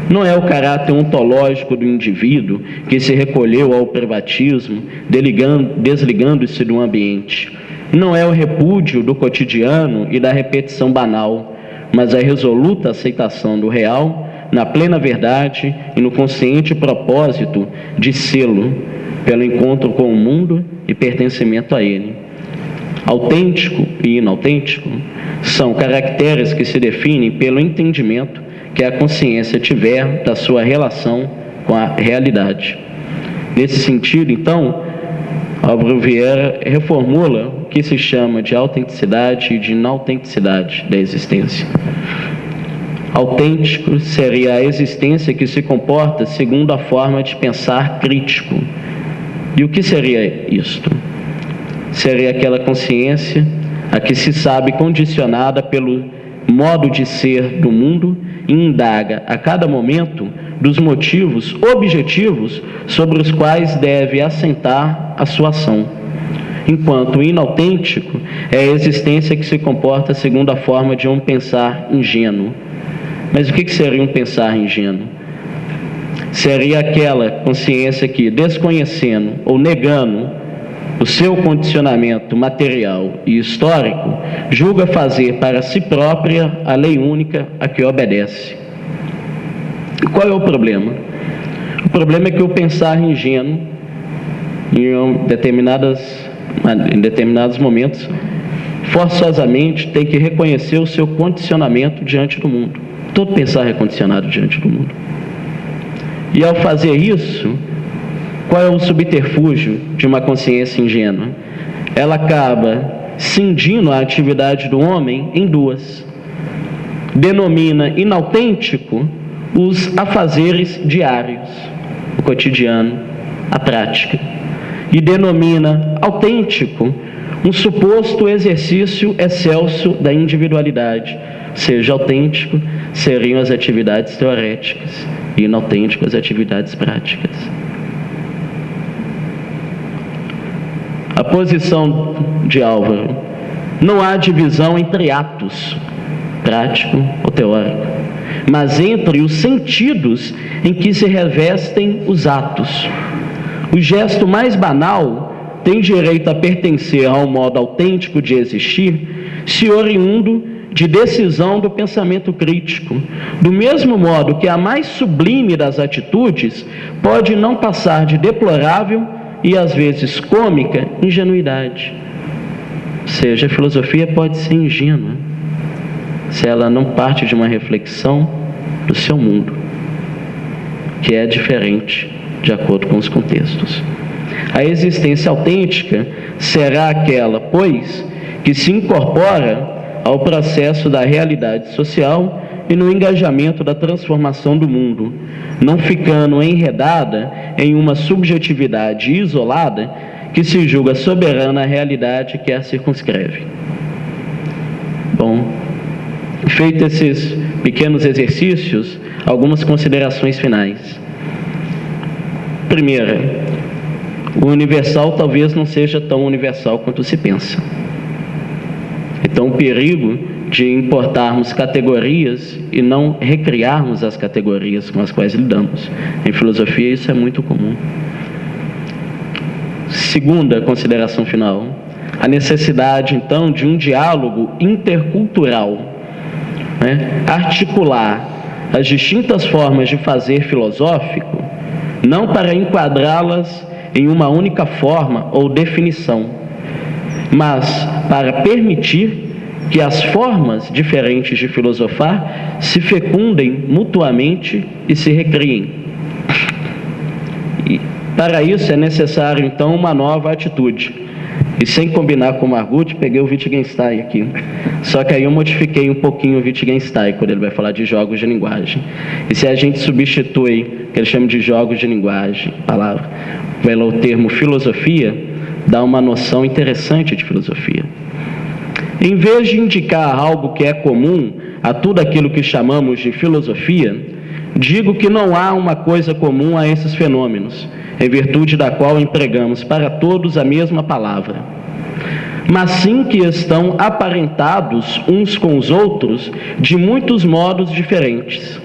Não é o caráter ontológico do indivíduo que se recolheu ao privatismo, desligando-se do ambiente. Não é o repúdio do cotidiano e da repetição banal, mas a resoluta aceitação do real, na plena verdade e no consciente propósito de sê-lo, pelo encontro com o mundo e pertencimento a ele. Autêntico e inautêntico são caracteres que se definem pelo entendimento que a consciência tiver da sua relação com a realidade. Nesse sentido, então, Álvaro Vieira reformula o que se chama de autenticidade e de inautenticidade da existência. Autêntico seria a existência que se comporta segundo a forma de pensar crítico. E o que seria isto? Seria aquela consciência a que se sabe condicionada pelo modo de ser do mundo e indaga a cada momento dos motivos objetivos sobre os quais deve assentar a sua ação. Enquanto o inautêntico é a existência que se comporta segundo a forma de um pensar ingênuo. Mas o que seria um pensar ingênuo? Seria aquela consciência que, desconhecendo ou negando o seu condicionamento material e histórico, julga fazer para si própria a lei única a que obedece. E qual é o problema? O problema é que o pensar ingênuo, em determinados momentos, forçosamente tem que reconhecer o seu condicionamento diante do mundo. Todo pensar é condicionado diante do mundo. E ao fazer isso, qual é o subterfúgio de uma consciência ingênua? Ela acaba cindindo a atividade do homem em duas. Denomina inautêntico os afazeres diários, o cotidiano, a prática. E denomina autêntico um suposto exercício excelso da individualidade. Seja autêntico, seriam as atividades teoréticas, e inautêntico as atividades práticas. A posição de Álvaro não há divisão entre atos, prático ou teórico, mas entre os sentidos em que se revestem os atos. O gesto mais banal tem direito a pertencer a um modo autêntico de existir, se oriundo de decisão do pensamento crítico, do mesmo modo que a mais sublime das atitudes pode não passar de deplorável e às vezes cômica ingenuidade. Ou seja, a filosofia pode ser ingênua se ela não parte de uma reflexão do seu mundo, que é diferente de acordo com os contextos. A existência autêntica será aquela, pois, que se incorpora ao processo da realidade social e no engajamento da transformação do mundo, não ficando enredada em uma subjetividade isolada que se julga soberana à realidade que a circunscreve. Bom, feito esses pequenos exercícios, algumas considerações finais. Primeira, o universal talvez não seja tão universal quanto se pensa. Então, o perigo de importarmos categorias e não recriarmos as categorias com as quais lidamos. Em filosofia, isso é muito comum. Segunda consideração final, a necessidade, então, de um diálogo intercultural, né? Articular as distintas formas de fazer filosófico, não para enquadrá-las em uma única forma ou definição, mas para permitir que as formas diferentes de filosofar se fecundem mutuamente e se recriem. E para isso é necessário, então, uma nova atitude. E sem combinar com o Margucci, peguei o Wittgenstein aqui. Só que aí eu modifiquei um pouquinho o Wittgenstein, quando ele vai falar de jogos de linguagem. E se a gente substitui, que ele chama de jogos de linguagem, palavra, pelo termo filosofia, dá uma noção interessante de filosofia. Em vez de indicar algo que é comum a tudo aquilo que chamamos de filosofia, digo que não há uma coisa comum a esses fenômenos, em virtude da qual empregamos para todos a mesma palavra, mas sim que estão aparentados uns com os outros de muitos modos diferentes.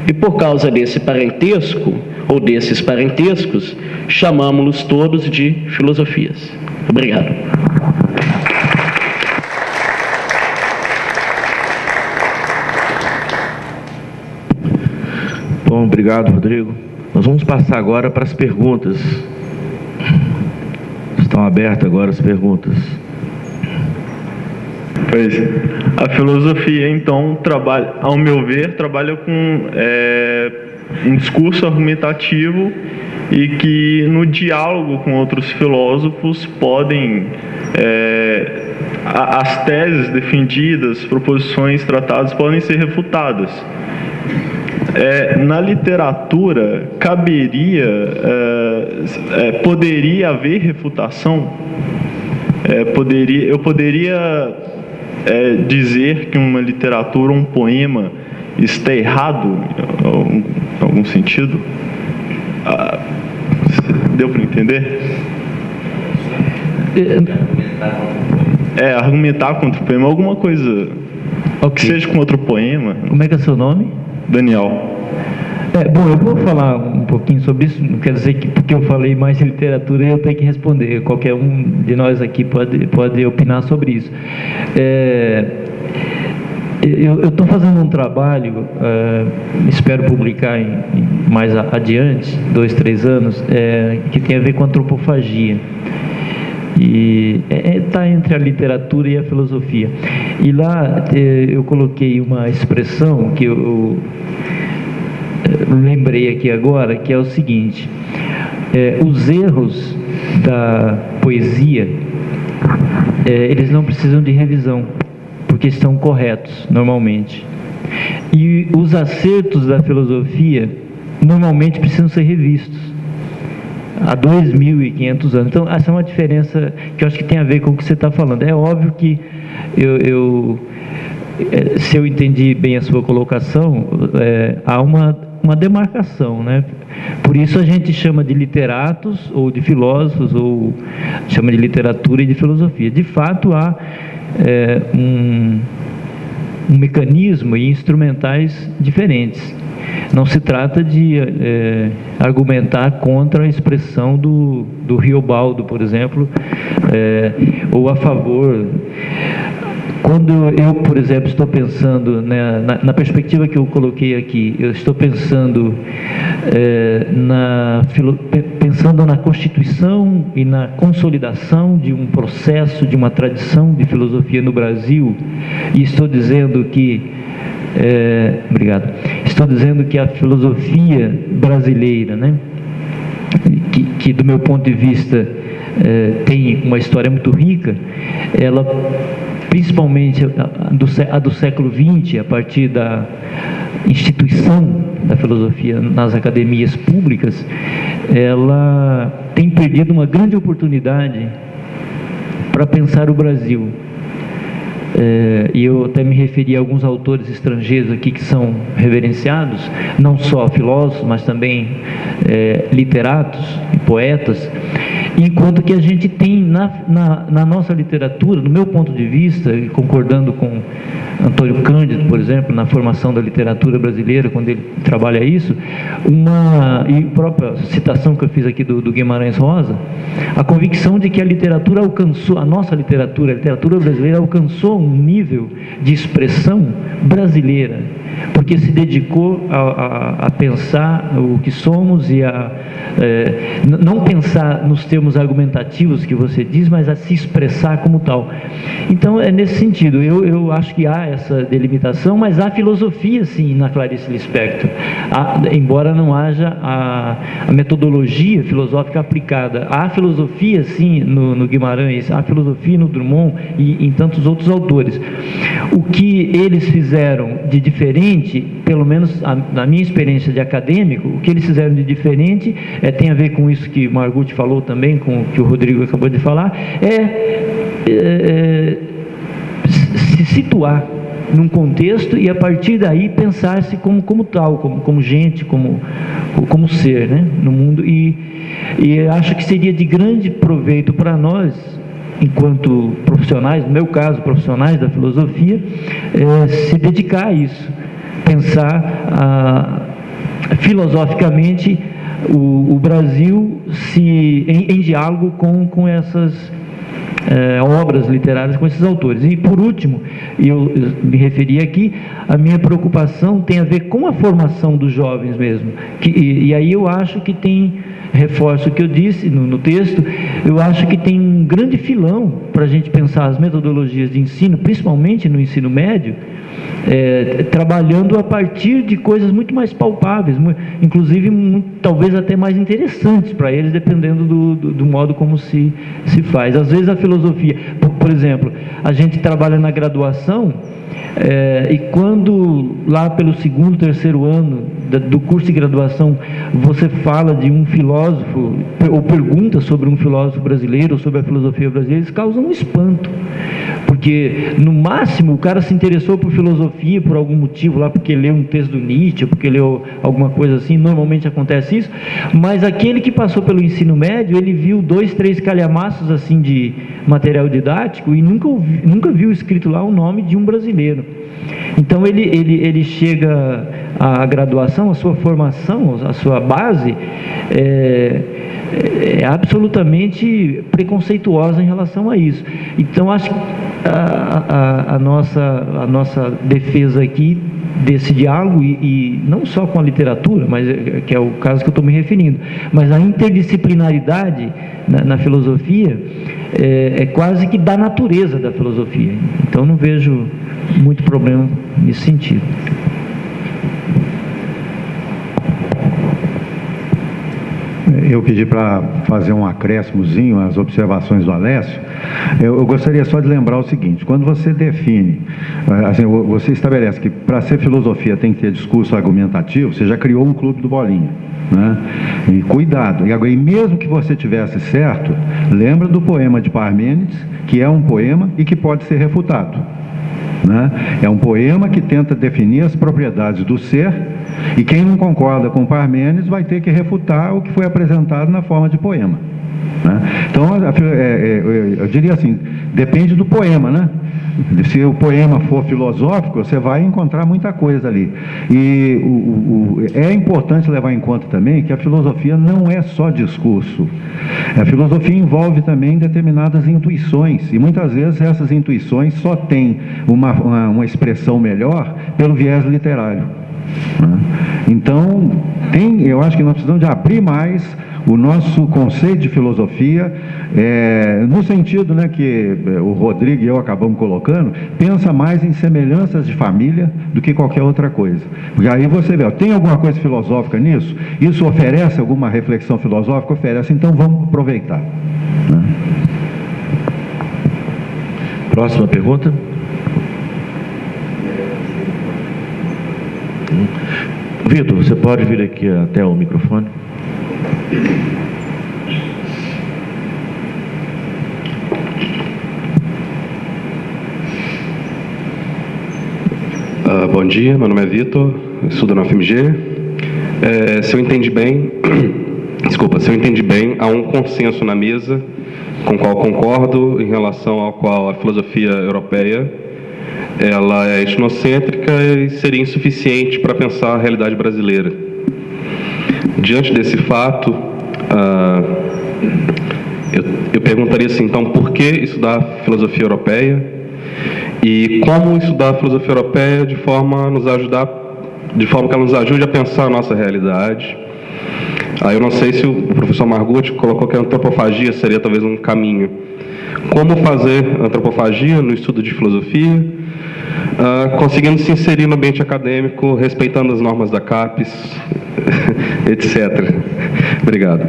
E por causa desse parentesco, ou desses parentescos, chamamos-los todos de filosofias. Obrigado. Bom, obrigado, Rodrigo. Nós vamos passar agora para as perguntas. Estão abertas agora as perguntas. Pois, a filosofia, então, trabalha, ao meu ver, trabalha com um discurso argumentativo e que no diálogo com outros filósofos podem, as teses defendidas, proposições tratadas podem ser refutadas. Na literatura, poderia haver refutação? Eu poderia dizer que uma literatura, um poema, está errado em algum sentido? Deu para entender? Argumentar contra o poema, alguma coisa que seja contra o poema. Como é que é seu nome? Daniel. Bom, eu vou falar um pouquinho sobre isso, não quer dizer que porque eu falei mais de literatura eu tenho que responder, qualquer um de nós aqui pode opinar sobre isso. Eu estou fazendo um trabalho, espero publicar mais adiante, 2, 3 anos, que tem a ver com antropofagia. E está entre a literatura e a filosofia. E lá eu coloquei uma expressão que eu lembrei aqui agora, que é o seguinte: os erros da poesia, eles não precisam de revisão, porque estão corretos normalmente. E os acertos da filosofia normalmente precisam ser revistos há 2.500 anos. Então, essa é uma diferença que eu acho que tem a ver com o que você está falando. É óbvio que se eu entendi bem a sua colocação, há uma uma demarcação, né? Por isso a gente chama de literatos ou de filósofos, ou chama de literatura e de filosofia. De fato, há um mecanismo e instrumentais diferentes. Não se trata de argumentar contra a expressão do Riobaldo, por exemplo, ou a favor. Quando eu, por exemplo, estou pensando, né, na perspectiva que eu coloquei aqui, eu estou pensando pensando na constituição e na consolidação de um processo, de uma tradição de filosofia no Brasil, e estou dizendo que obrigado. Estou dizendo que a filosofia brasileira, né, que do meu ponto de vista tem uma história muito rica, ela, principalmente a do século XX, a partir da instituição da filosofia nas academias públicas, ela tem perdido uma grande oportunidade para pensar o Brasil. E eu até me referi a alguns autores estrangeiros aqui que são reverenciados, não só filósofos, mas também literatos e poetas, enquanto que a gente tem na nossa literatura, do meu ponto de vista, e concordando com Antônio Cândido, por exemplo, na formação da literatura brasileira, quando ele trabalha isso, e a própria citação que eu fiz aqui do Guimarães Rosa, a convicção de que a literatura alcançou, a nossa literatura, a literatura brasileira alcançou um nível de expressão brasileira, porque se dedicou a pensar o que somos e não pensar nos termos argumentativos que você diz, mas a se expressar como tal. Então, é nesse sentido, eu acho que há essa delimitação, mas há filosofia, sim, na Clarice Lispector, embora não haja a metodologia filosófica aplicada. Há filosofia, sim, no Guimarães, há filosofia no Drummond e em tantos outros autores. O que eles fizeram de diferente, pelo menos na minha experiência de acadêmico, o que eles fizeram de diferente tem a ver com isso que Margutti falou também, com o que o Rodrigo acabou de falar, se situar num contexto e a partir daí pensar-se como tal, como gente, como ser, né, no mundo, e acho que seria de grande proveito para nós, enquanto profissionais, no meu caso, profissionais da filosofia, se dedicar a isso, pensar filosoficamente o Brasil em diálogo com essas obras literárias, com esses autores. E, por último, eu me referi aqui, a minha preocupação tem a ver com a formação dos jovens mesmo. E aí eu acho que reforço o que eu disse no texto, eu acho que tem um grande filão para a gente pensar as metodologias de ensino, principalmente no ensino médio, trabalhando a partir de coisas muito mais palpáveis, inclusive talvez até mais interessantes para eles, dependendo do modo como se faz. Às vezes a filosofia, por exemplo, a gente trabalha na graduação, e quando lá pelo segundo, terceiro ano do curso de graduação você fala de um filósofo ou pergunta sobre um filósofo brasileiro ou sobre a filosofia brasileira, eles causam um espanto, porque no máximo o cara se interessou por filosofia por algum motivo lá, porque leu um texto do Nietzsche, porque leu alguma coisa assim, normalmente acontece isso, mas aquele que passou pelo ensino médio, ele viu 2, 3 calhamaços assim de material didático e nunca viu escrito lá o nome de um brasileiro. Então ele chega à graduação, a sua formação, a sua base é absolutamente preconceituosa em relação a isso. Então acho que a nossa defesa aqui desse diálogo, e não só com a literatura, mas que é o caso que eu estou me referindo, mas a interdisciplinaridade na filosofia é quase que da natureza da filosofia. Então não vejo muito problema nesse sentido. Eu pedi para fazer um acréscimozinho às observações do Alessio. Eu gostaria só de lembrar o seguinte: quando você define, assim, você estabelece que para ser filosofia tem que ter discurso argumentativo, você já criou um clube do Bolinha, né? E cuidado, e mesmo que você tivesse certo, lembra do poema de Parmênides, que é um poema e que pode ser refutado. né? É um poema que tenta definir as propriedades do ser, e quem não concorda com Parmênides vai ter que refutar o que foi apresentado na forma de poema, né? Então, eu diria assim, depende do poema, né? Se o poema for filosófico, você vai encontrar muita coisa ali. E é importante levar em conta também que a filosofia não é só discurso. A filosofia envolve também determinadas intuições, e muitas vezes essas intuições só têm uma expressão melhor pelo viés literário, né? Então, eu acho que nós precisamos de abrir mais o nosso conceito de filosofia, no sentido, né, que o Rodrigo e eu acabamos colocando, pensa mais em semelhanças de família do que qualquer outra coisa. Porque aí você vê, tem alguma coisa filosófica nisso? Isso oferece alguma reflexão filosófica? Oferece, então vamos aproveitar, né? Próxima pergunta. Vitor, você pode vir aqui até o microfone? Bom dia, meu nome é Vitor, estudo na UFMG. Se eu entendi bem, há um consenso na mesa com o qual concordo, em relação ao qual a filosofia europeia ela é etnocêntrica e seria insuficiente para pensar a realidade brasileira. Diante desse fato, eu perguntaria assim, então, por que estudar filosofia europeia e como estudar a filosofia europeia de forma que ela nos ajude a pensar a nossa realidade. Eu não sei se o professor Margucci colocou que a antropofagia seria talvez um caminho. Como fazer antropofagia no estudo de filosofia, conseguindo se inserir no ambiente acadêmico, respeitando as normas da CAPES, etc. Obrigado.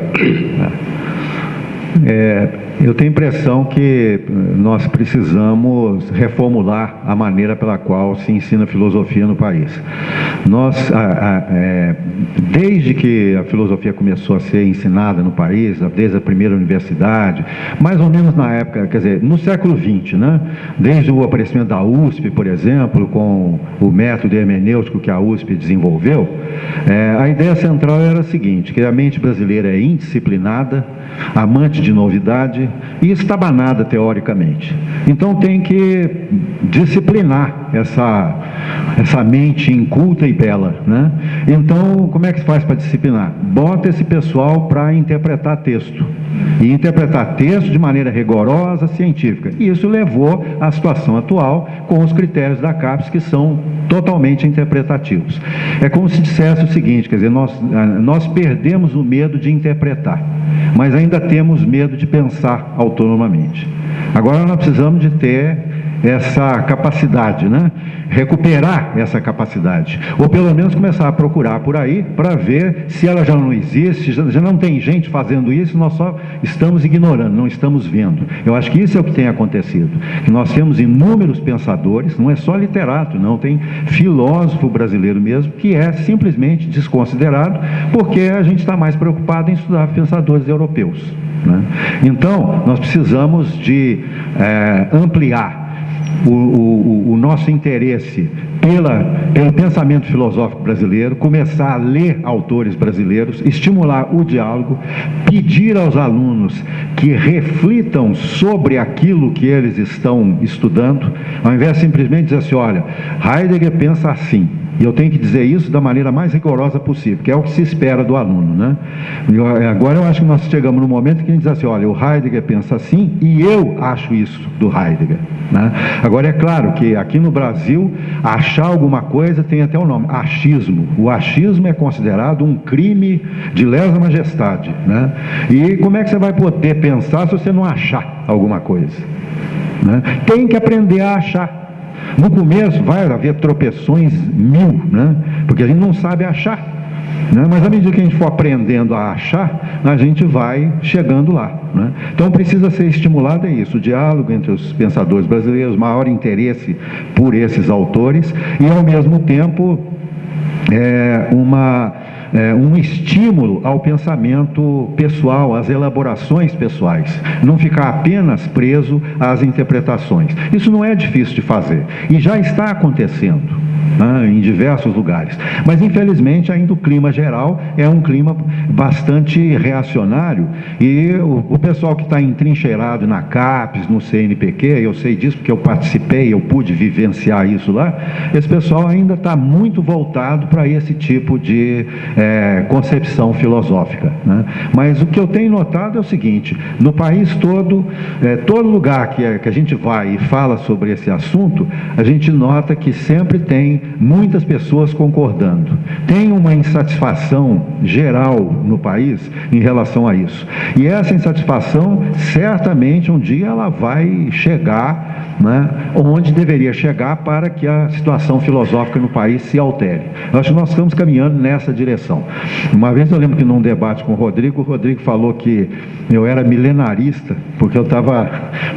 Eu tenho a impressão que nós precisamos reformular a maneira pela qual se ensina filosofia no país. Desde que a filosofia começou a ser ensinada no país, desde a primeira universidade, mais ou menos na época, quer dizer, no século XX, né? Desde o aparecimento da USP, por exemplo, com o método hermenêutico que a USP desenvolveu, a ideia central era a seguinte, que a mente brasileira é indisciplinada, amante de novidade e estabanada teoricamente. Então tem que disciplinar essa mente inculta e bela, né? Então, como é que se faz para disciplinar? Bota esse pessoal para interpretar texto. E interpretar texto de maneira rigorosa, científica. E isso levou à situação atual com os critérios da CAPES, que são totalmente interpretativos. É como se dissesse o seguinte, quer dizer, nós perdemos o medo de interpretar, mas ainda temos medo de pensar autonomamente. Agora nós precisamos de ter essa capacidade, né? Recuperar essa capacidade, ou pelo menos começar a procurar por aí para ver se ela já não existe, já não tem gente fazendo isso, nós só estamos ignorando, não estamos vendo. Eu acho que isso é o que tem acontecido, que nós temos inúmeros pensadores, não é só literato, não, tem filósofo brasileiro mesmo que é simplesmente desconsiderado porque a gente está mais preocupado em estudar pensadores europeus, né? Então nós precisamos de ampliar o nosso interesse pelo pensamento filosófico brasileiro, começar a ler autores brasileiros, estimular o diálogo, pedir aos alunos que reflitam sobre aquilo que eles estão estudando, ao invés de simplesmente dizer assim, olha, Heidegger pensa assim, e eu tenho que dizer isso da maneira mais rigorosa possível, que é o que se espera do aluno, né? Agora eu acho que nós chegamos no momento que a gente diz assim, olha, o Heidegger pensa assim e eu acho isso do Heidegger, né? Agora é claro que aqui no Brasil, achar alguma coisa tem até o nome, achismo. O achismo é considerado um crime de lesa majestade, né? E como é que você vai poder pensar se você não achar alguma coisa, né? Tem que aprender a achar. No começo vai haver tropeções mil, né? Porque a gente não sabe achar, né? Mas à medida que a gente for aprendendo a achar, a gente vai chegando lá, né? Então precisa ser estimulado isso, o diálogo entre os pensadores brasileiros, maior interesse por esses autores e ao mesmo tempo um estímulo ao pensamento pessoal, às elaborações pessoais, não ficar apenas preso às interpretações. Isso não é difícil de fazer e já está acontecendo, né, em diversos lugares, mas infelizmente ainda o clima geral é um clima bastante reacionário e o pessoal que está entrincheirado na CAPES, no CNPq, eu sei disso porque eu participei, eu pude vivenciar isso lá, esse pessoal ainda está muito voltado para esse tipo de concepção filosófica, né? Mas o que eu tenho notado é o seguinte: no país todo, todo lugar que a gente vai e fala sobre esse assunto, a gente nota que sempre tem muitas pessoas concordando. Tem uma insatisfação geral no país em relação a isso. E essa insatisfação, certamente, um dia ela vai chegar, né, onde deveria chegar para que a situação filosófica no país se altere. Eu acho que nós estamos caminhando nessa direção. Uma vez eu lembro que num debate com o Rodrigo falou que eu era milenarista, porque eu estava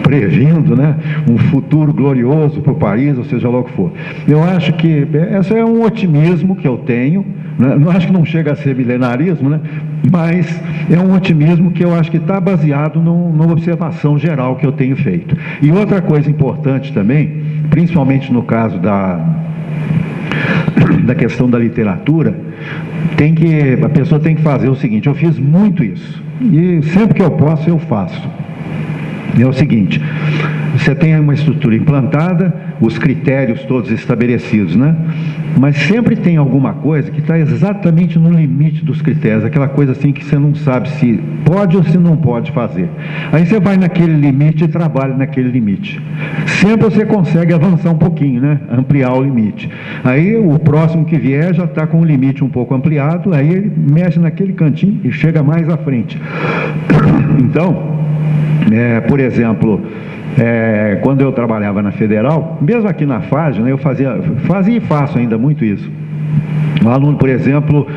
prevendo, né, um futuro glorioso para o país, ou seja lá o que for. Eu acho que esse é um otimismo que eu tenho, né? Não acho que não chega a ser milenarismo, né? Mas é um otimismo que eu acho que está baseado numa observação geral que eu tenho feito. E outra coisa importante também, principalmente no caso da questão da literatura, a pessoa tem que fazer o seguinte: eu fiz muito isso, e sempre que eu posso eu faço. É o seguinte: você tem uma estrutura implantada, os critérios todos estabelecidos, né? Mas sempre tem alguma coisa que está exatamente no limite dos critérios, aquela coisa assim que você não sabe se pode ou se não pode fazer. Aí você vai naquele limite e trabalha naquele limite. Sempre você consegue avançar um pouquinho, né? Ampliar o limite. Aí o próximo que vier já está com o limite um pouco ampliado, aí ele mexe naquele cantinho e chega mais à frente. Então, por exemplo, quando eu trabalhava na Federal, mesmo aqui na FAG, né, eu fazia e faço ainda muito isso. Um aluno, por exemplo,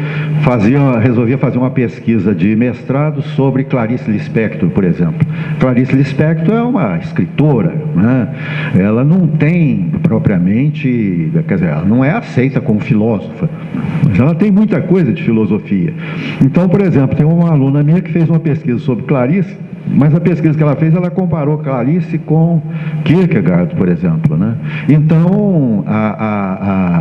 resolvia fazer uma pesquisa de mestrado sobre Clarice Lispector, por exemplo. Clarice Lispector é uma escritora, né? Ela não tem propriamente, quer dizer, ela não é aceita como filósofa, mas ela tem muita coisa de filosofia. Então, por exemplo, tem uma aluna minha que fez uma pesquisa sobre Clarice, mas a pesquisa que ela fez, ela comparou Clarice com Kierkegaard, por exemplo, né? Então,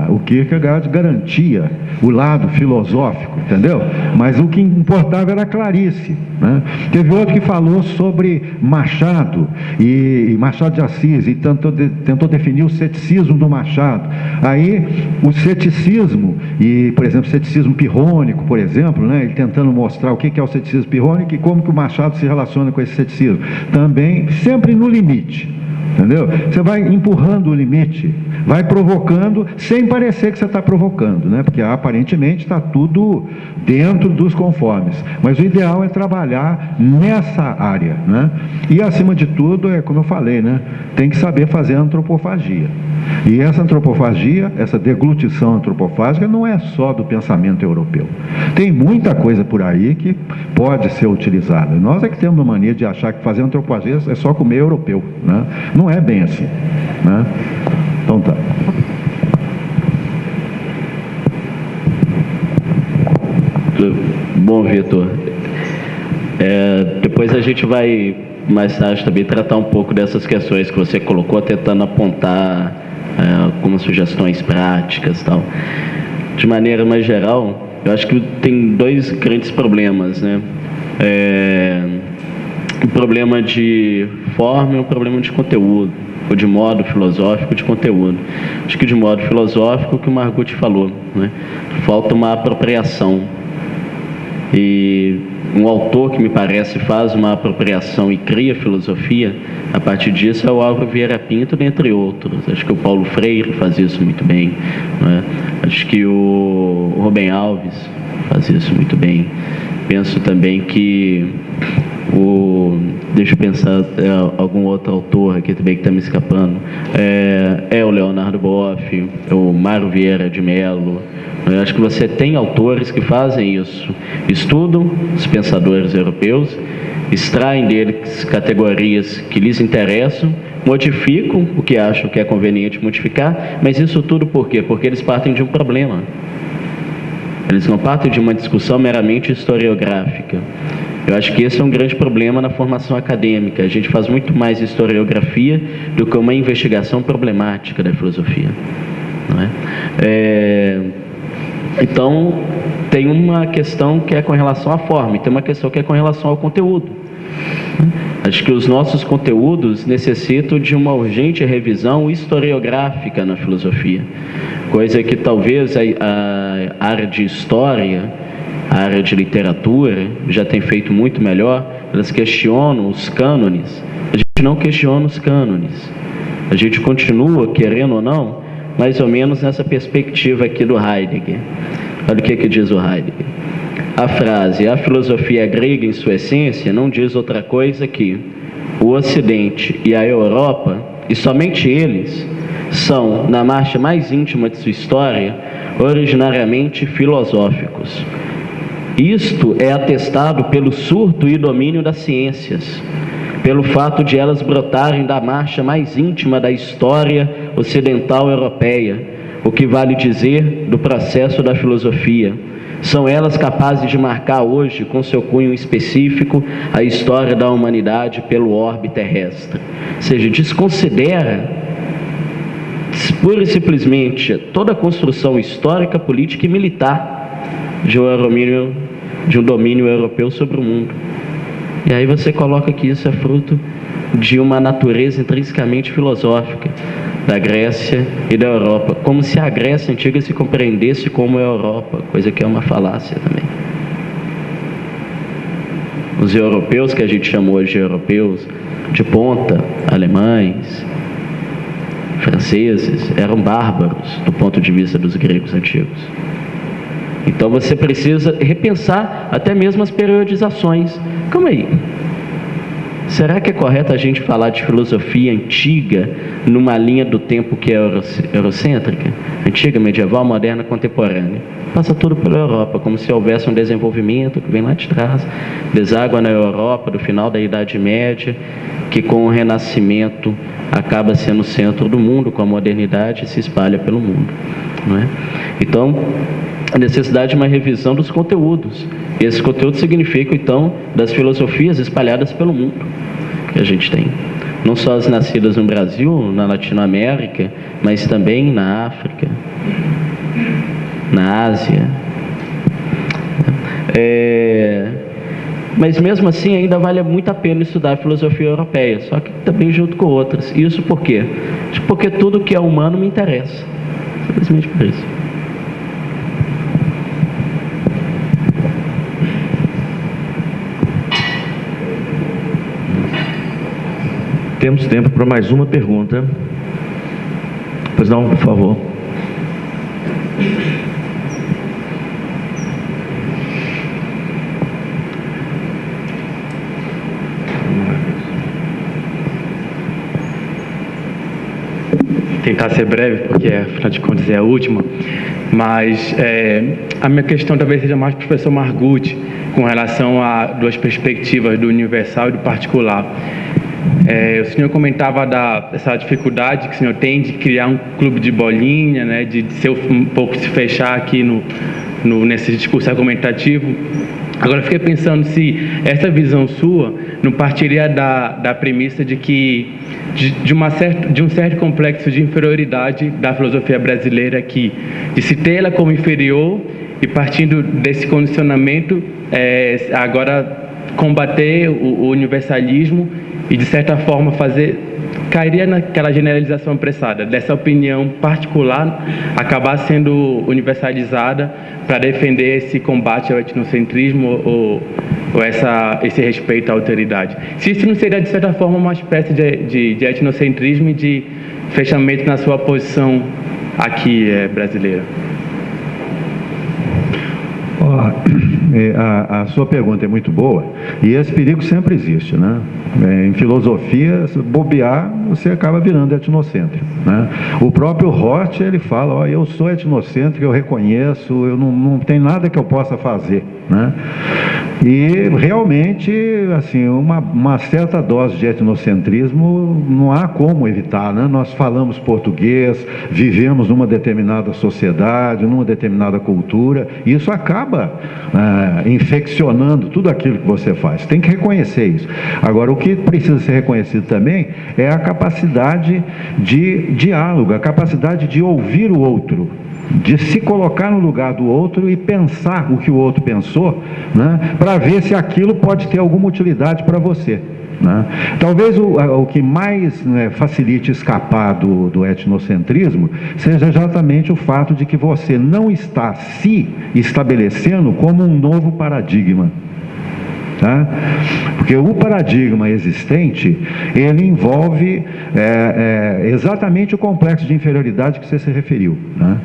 o Kierkegaard garantia o lado filosófico, entendeu? Mas o que importava era Clarice, né? Teve outro que falou sobre Machado, e Machado de Assis, e tentou definir o ceticismo do Machado. Aí, o ceticismo, e, por exemplo, o ceticismo pirrônico, por exemplo, né? Ele tentando mostrar o que é o ceticismo pirrônico e como que o Machado se relaciona com esse ceticismo. Também sempre no limite, entendeu? Você vai empurrando o limite, vai provocando, sem parecer que você está provocando, né? Porque aparentemente está tudo dentro dos conformes. Mas o ideal é trabalhar nessa área, né? E acima de tudo, como eu falei, né? Tem que saber fazer antropofagia. E essa antropofagia, essa deglutição antropofágica não é só do pensamento europeu. Tem muita coisa por aí que pode ser utilizada. Nós é que temos a mania de achar que fazer antropofagia é só comer europeu, né? Não é bem assim, né? Então tá. Bom, Vitor, depois a gente vai mais tarde também tratar um pouco dessas questões que você colocou, tentando apontar algumas sugestões práticas e tal. De maneira mais geral, eu acho que tem dois grandes problemas, né? Um problema de forma e um problema de conteúdo, ou de modo filosófico de conteúdo. Acho que de modo filosófico, o que o Margutti falou, né? Falta uma apropriação. E um autor que me parece faz uma apropriação e cria filosofia, a partir disso é o Álvaro Vieira Pinto, dentre outros. Acho que o Paulo Freire faz isso muito bem, né? Acho que o Rubem Alves faz isso muito bem. Penso também que deixa eu pensar, algum outro autor aqui também que está me escapando, o Leonardo Boff, o Mário Vieira de Mello. Eu acho que você tem autores que fazem isso, estudam os pensadores europeus, extraem deles categorias que lhes interessam, modificam o que acham que é conveniente modificar, mas isso tudo por quê? Porque eles partem de um problema. Eles não partem de uma discussão meramente historiográfica. Eu acho que esse é um grande problema na formação acadêmica. A gente faz muito mais historiografia do que uma investigação problemática da filosofia, não é? Então, tem uma questão que é com relação à forma e tem uma questão que é com relação ao conteúdo. Acho que os nossos conteúdos necessitam de uma urgente revisão historiográfica na filosofia, coisa que talvez a área de história, a área de literatura já tem feito muito melhor. Elas questionam os cânones. A gente não questiona os cânones. A gente continua, querendo ou não, mais ou menos nessa perspectiva aqui do Heidegger. Olha o que diz o Heidegger. A frase, a filosofia grega em sua essência, não diz outra coisa que o Ocidente e a Europa, e somente eles, são, na marcha mais íntima de sua história, originariamente filosóficos. Isto é atestado pelo surto e domínio das ciências, pelo fato de elas brotarem da marcha mais íntima da história ocidental europeia, o que vale dizer do processo da filosofia. São elas capazes de marcar hoje, com seu cunho específico, a história da humanidade pelo orbe terrestre. Ou seja, desconsidera pura e simplesmente toda a construção histórica, política e militar de um domínio europeu sobre o mundo. E aí você coloca que isso é fruto de uma natureza intrinsecamente filosófica da Grécia e da Europa, como se a Grécia antiga se compreendesse como a Europa, coisa que é uma falácia também. Os europeus, que a gente chama hoje de europeus de ponta, alemães, franceses, eram bárbaros do ponto de vista dos gregos antigos. Então você precisa repensar até mesmo as periodizações. Calma aí. Será que é correto a gente falar de filosofia antiga numa linha do tempo que é eurocêntrica? Antiga, medieval, moderna, contemporânea. Passa tudo pela Europa, como se houvesse um desenvolvimento que vem lá de trás, deságua na Europa do final da Idade Média, que com o Renascimento acaba sendo o centro do mundo, com a modernidade, e se espalha pelo mundo, não é? Então, a necessidade de uma revisão dos conteúdos. E esses conteúdos significam, então, das filosofias espalhadas pelo mundo que a gente tem. Não só as nascidas no Brasil, na Latinoamérica, mas também na África, na Ásia. Mas mesmo assim ainda vale muito a pena estudar a filosofia europeia, só que também junto com outras. Isso por quê? Porque tudo que é humano me interessa. Simplesmente por isso. Temos tempo para mais uma pergunta. Pois não, por favor. Tentar ser breve, porque afinal de contas é a última, mas a minha questão talvez seja mais para o professor Margutti, com relação a duas perspectivas, do universal e do particular. O senhor comentava dessa dificuldade que o senhor tem de criar um clube de bolinha, né, de um pouco se fechar aqui nesse discurso argumentativo. Agora, eu fiquei pensando se essa visão sua não partiria da premissa de que de um certo complexo de inferioridade da filosofia brasileira aqui, de se ter ela como inferior e, partindo desse condicionamento, agora combater o universalismo e, de certa forma, cairia naquela generalização apressada, dessa opinião particular acabar sendo universalizada para defender esse combate ao etnocentrismo ou esse respeito à alteridade. Se isso não seria, de certa forma, uma espécie de etnocentrismo e de fechamento na sua posição aqui brasileira. A sua pergunta é muito boa, e esse perigo sempre existe, né? Em filosofia, se bobear, você acaba virando etnocêntrico, né? O próprio Roth, ele fala, ó, eu sou etnocêntrico, eu reconheço, eu não tem nada que eu possa fazer, né? E realmente, assim, uma certa dose de etnocentrismo não há como evitar, né? Nós falamos português, vivemos numa determinada sociedade, numa determinada cultura, e isso acaba infeccionando tudo aquilo que você faz. Tem que reconhecer isso. Agora, o que precisa ser reconhecido também é a capacidade de diálogo, a capacidade de ouvir o outro, de se colocar no lugar do outro e pensar o que o outro pensou, né, para ver se aquilo pode ter alguma utilidade para você, né? Talvez o que mais, né, facilite escapar do etnocentrismo seja exatamente o fato de que você não está se estabelecendo como um novo paradigma. Tá? Porque o paradigma existente, ele envolve exatamente o complexo de inferioridade que você se referiu, né?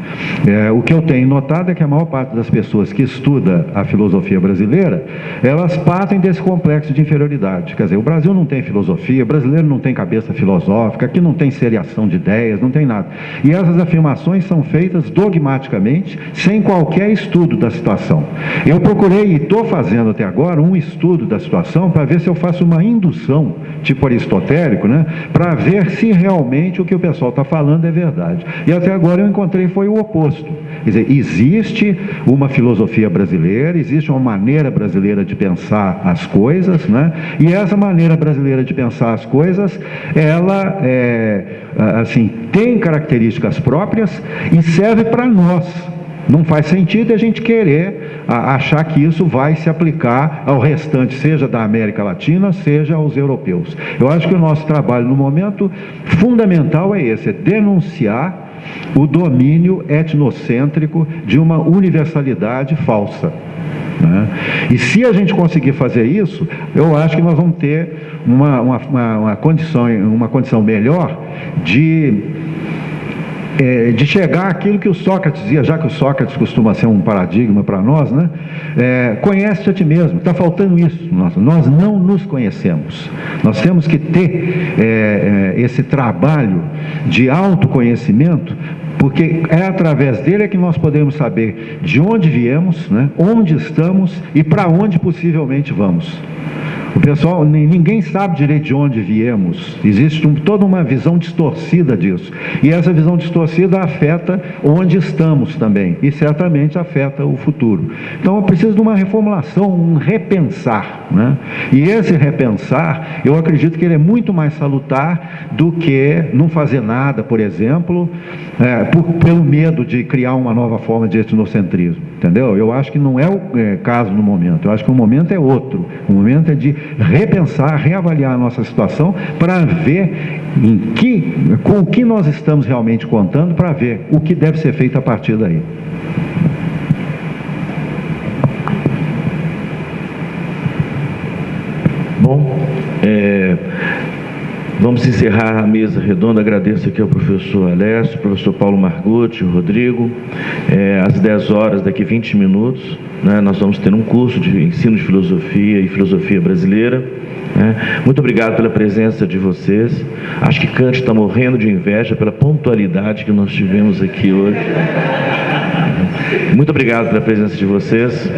O que eu tenho notado é que a maior parte das pessoas que estuda a filosofia brasileira, elas partem desse complexo de inferioridade. Quer dizer, o Brasil não tem filosofia, o brasileiro não tem cabeça filosófica, aqui não tem seriação de ideias, não tem nada. E essas afirmações são feitas dogmaticamente, sem qualquer estudo da situação. Eu procurei, e estou fazendo até agora, um estudo da situação para ver se eu faço uma indução, tipo aristotélico, né, para ver se realmente o que o pessoal está falando é verdade. E até agora eu encontrei foi o oposto. Quer dizer, existe uma filosofia brasileira, existe uma maneira brasileira de pensar as coisas, né, e essa maneira brasileira de pensar as coisas, ela assim, tem características próprias e serve para nós. Não faz sentido a gente querer achar que isso vai se aplicar ao restante, seja da América Latina, seja aos europeus. Eu acho que o nosso trabalho no momento fundamental é esse, é denunciar o domínio etnocêntrico de uma universalidade falsa, né? E se a gente conseguir fazer isso, eu acho que nós vamos ter uma condição melhor de chegar àquilo que o Sócrates dizia, já que o Sócrates costuma ser um paradigma para nós, né? Conhece-te a ti mesmo. Está faltando isso. Nós não nos conhecemos. Nós temos que ter esse trabalho de autoconhecimento, porque é através dele que nós podemos saber de onde viemos, né? Onde estamos e para onde possivelmente vamos. O pessoal, ninguém sabe direito de onde viemos. Existe toda uma visão distorcida disso. E essa visão distorcida afeta onde estamos também. E certamente afeta o futuro. Então, eu preciso de uma reformulação, um repensar, né? E esse repensar, eu acredito que ele é muito mais salutar do que não fazer nada, por exemplo, pelo medo de criar uma nova forma de etnocentrismo. Entendeu? Eu acho que não é o caso no momento. Eu acho que o momento é outro. O momento é de repensar, reavaliar a nossa situação para ver com o que nós estamos realmente contando, para ver o que deve ser feito a partir daí. Bom, vamos encerrar a mesa redonda. Agradeço aqui ao professor Alessio, professor Paulo Margutti, o Rodrigo. Às 10 horas, daqui 20 minutos, né, nós vamos ter um curso de ensino de filosofia e filosofia brasileira. Muito obrigado pela presença de vocês. Acho que Kant está morrendo de inveja pela pontualidade que nós tivemos aqui hoje. Muito obrigado pela presença de vocês.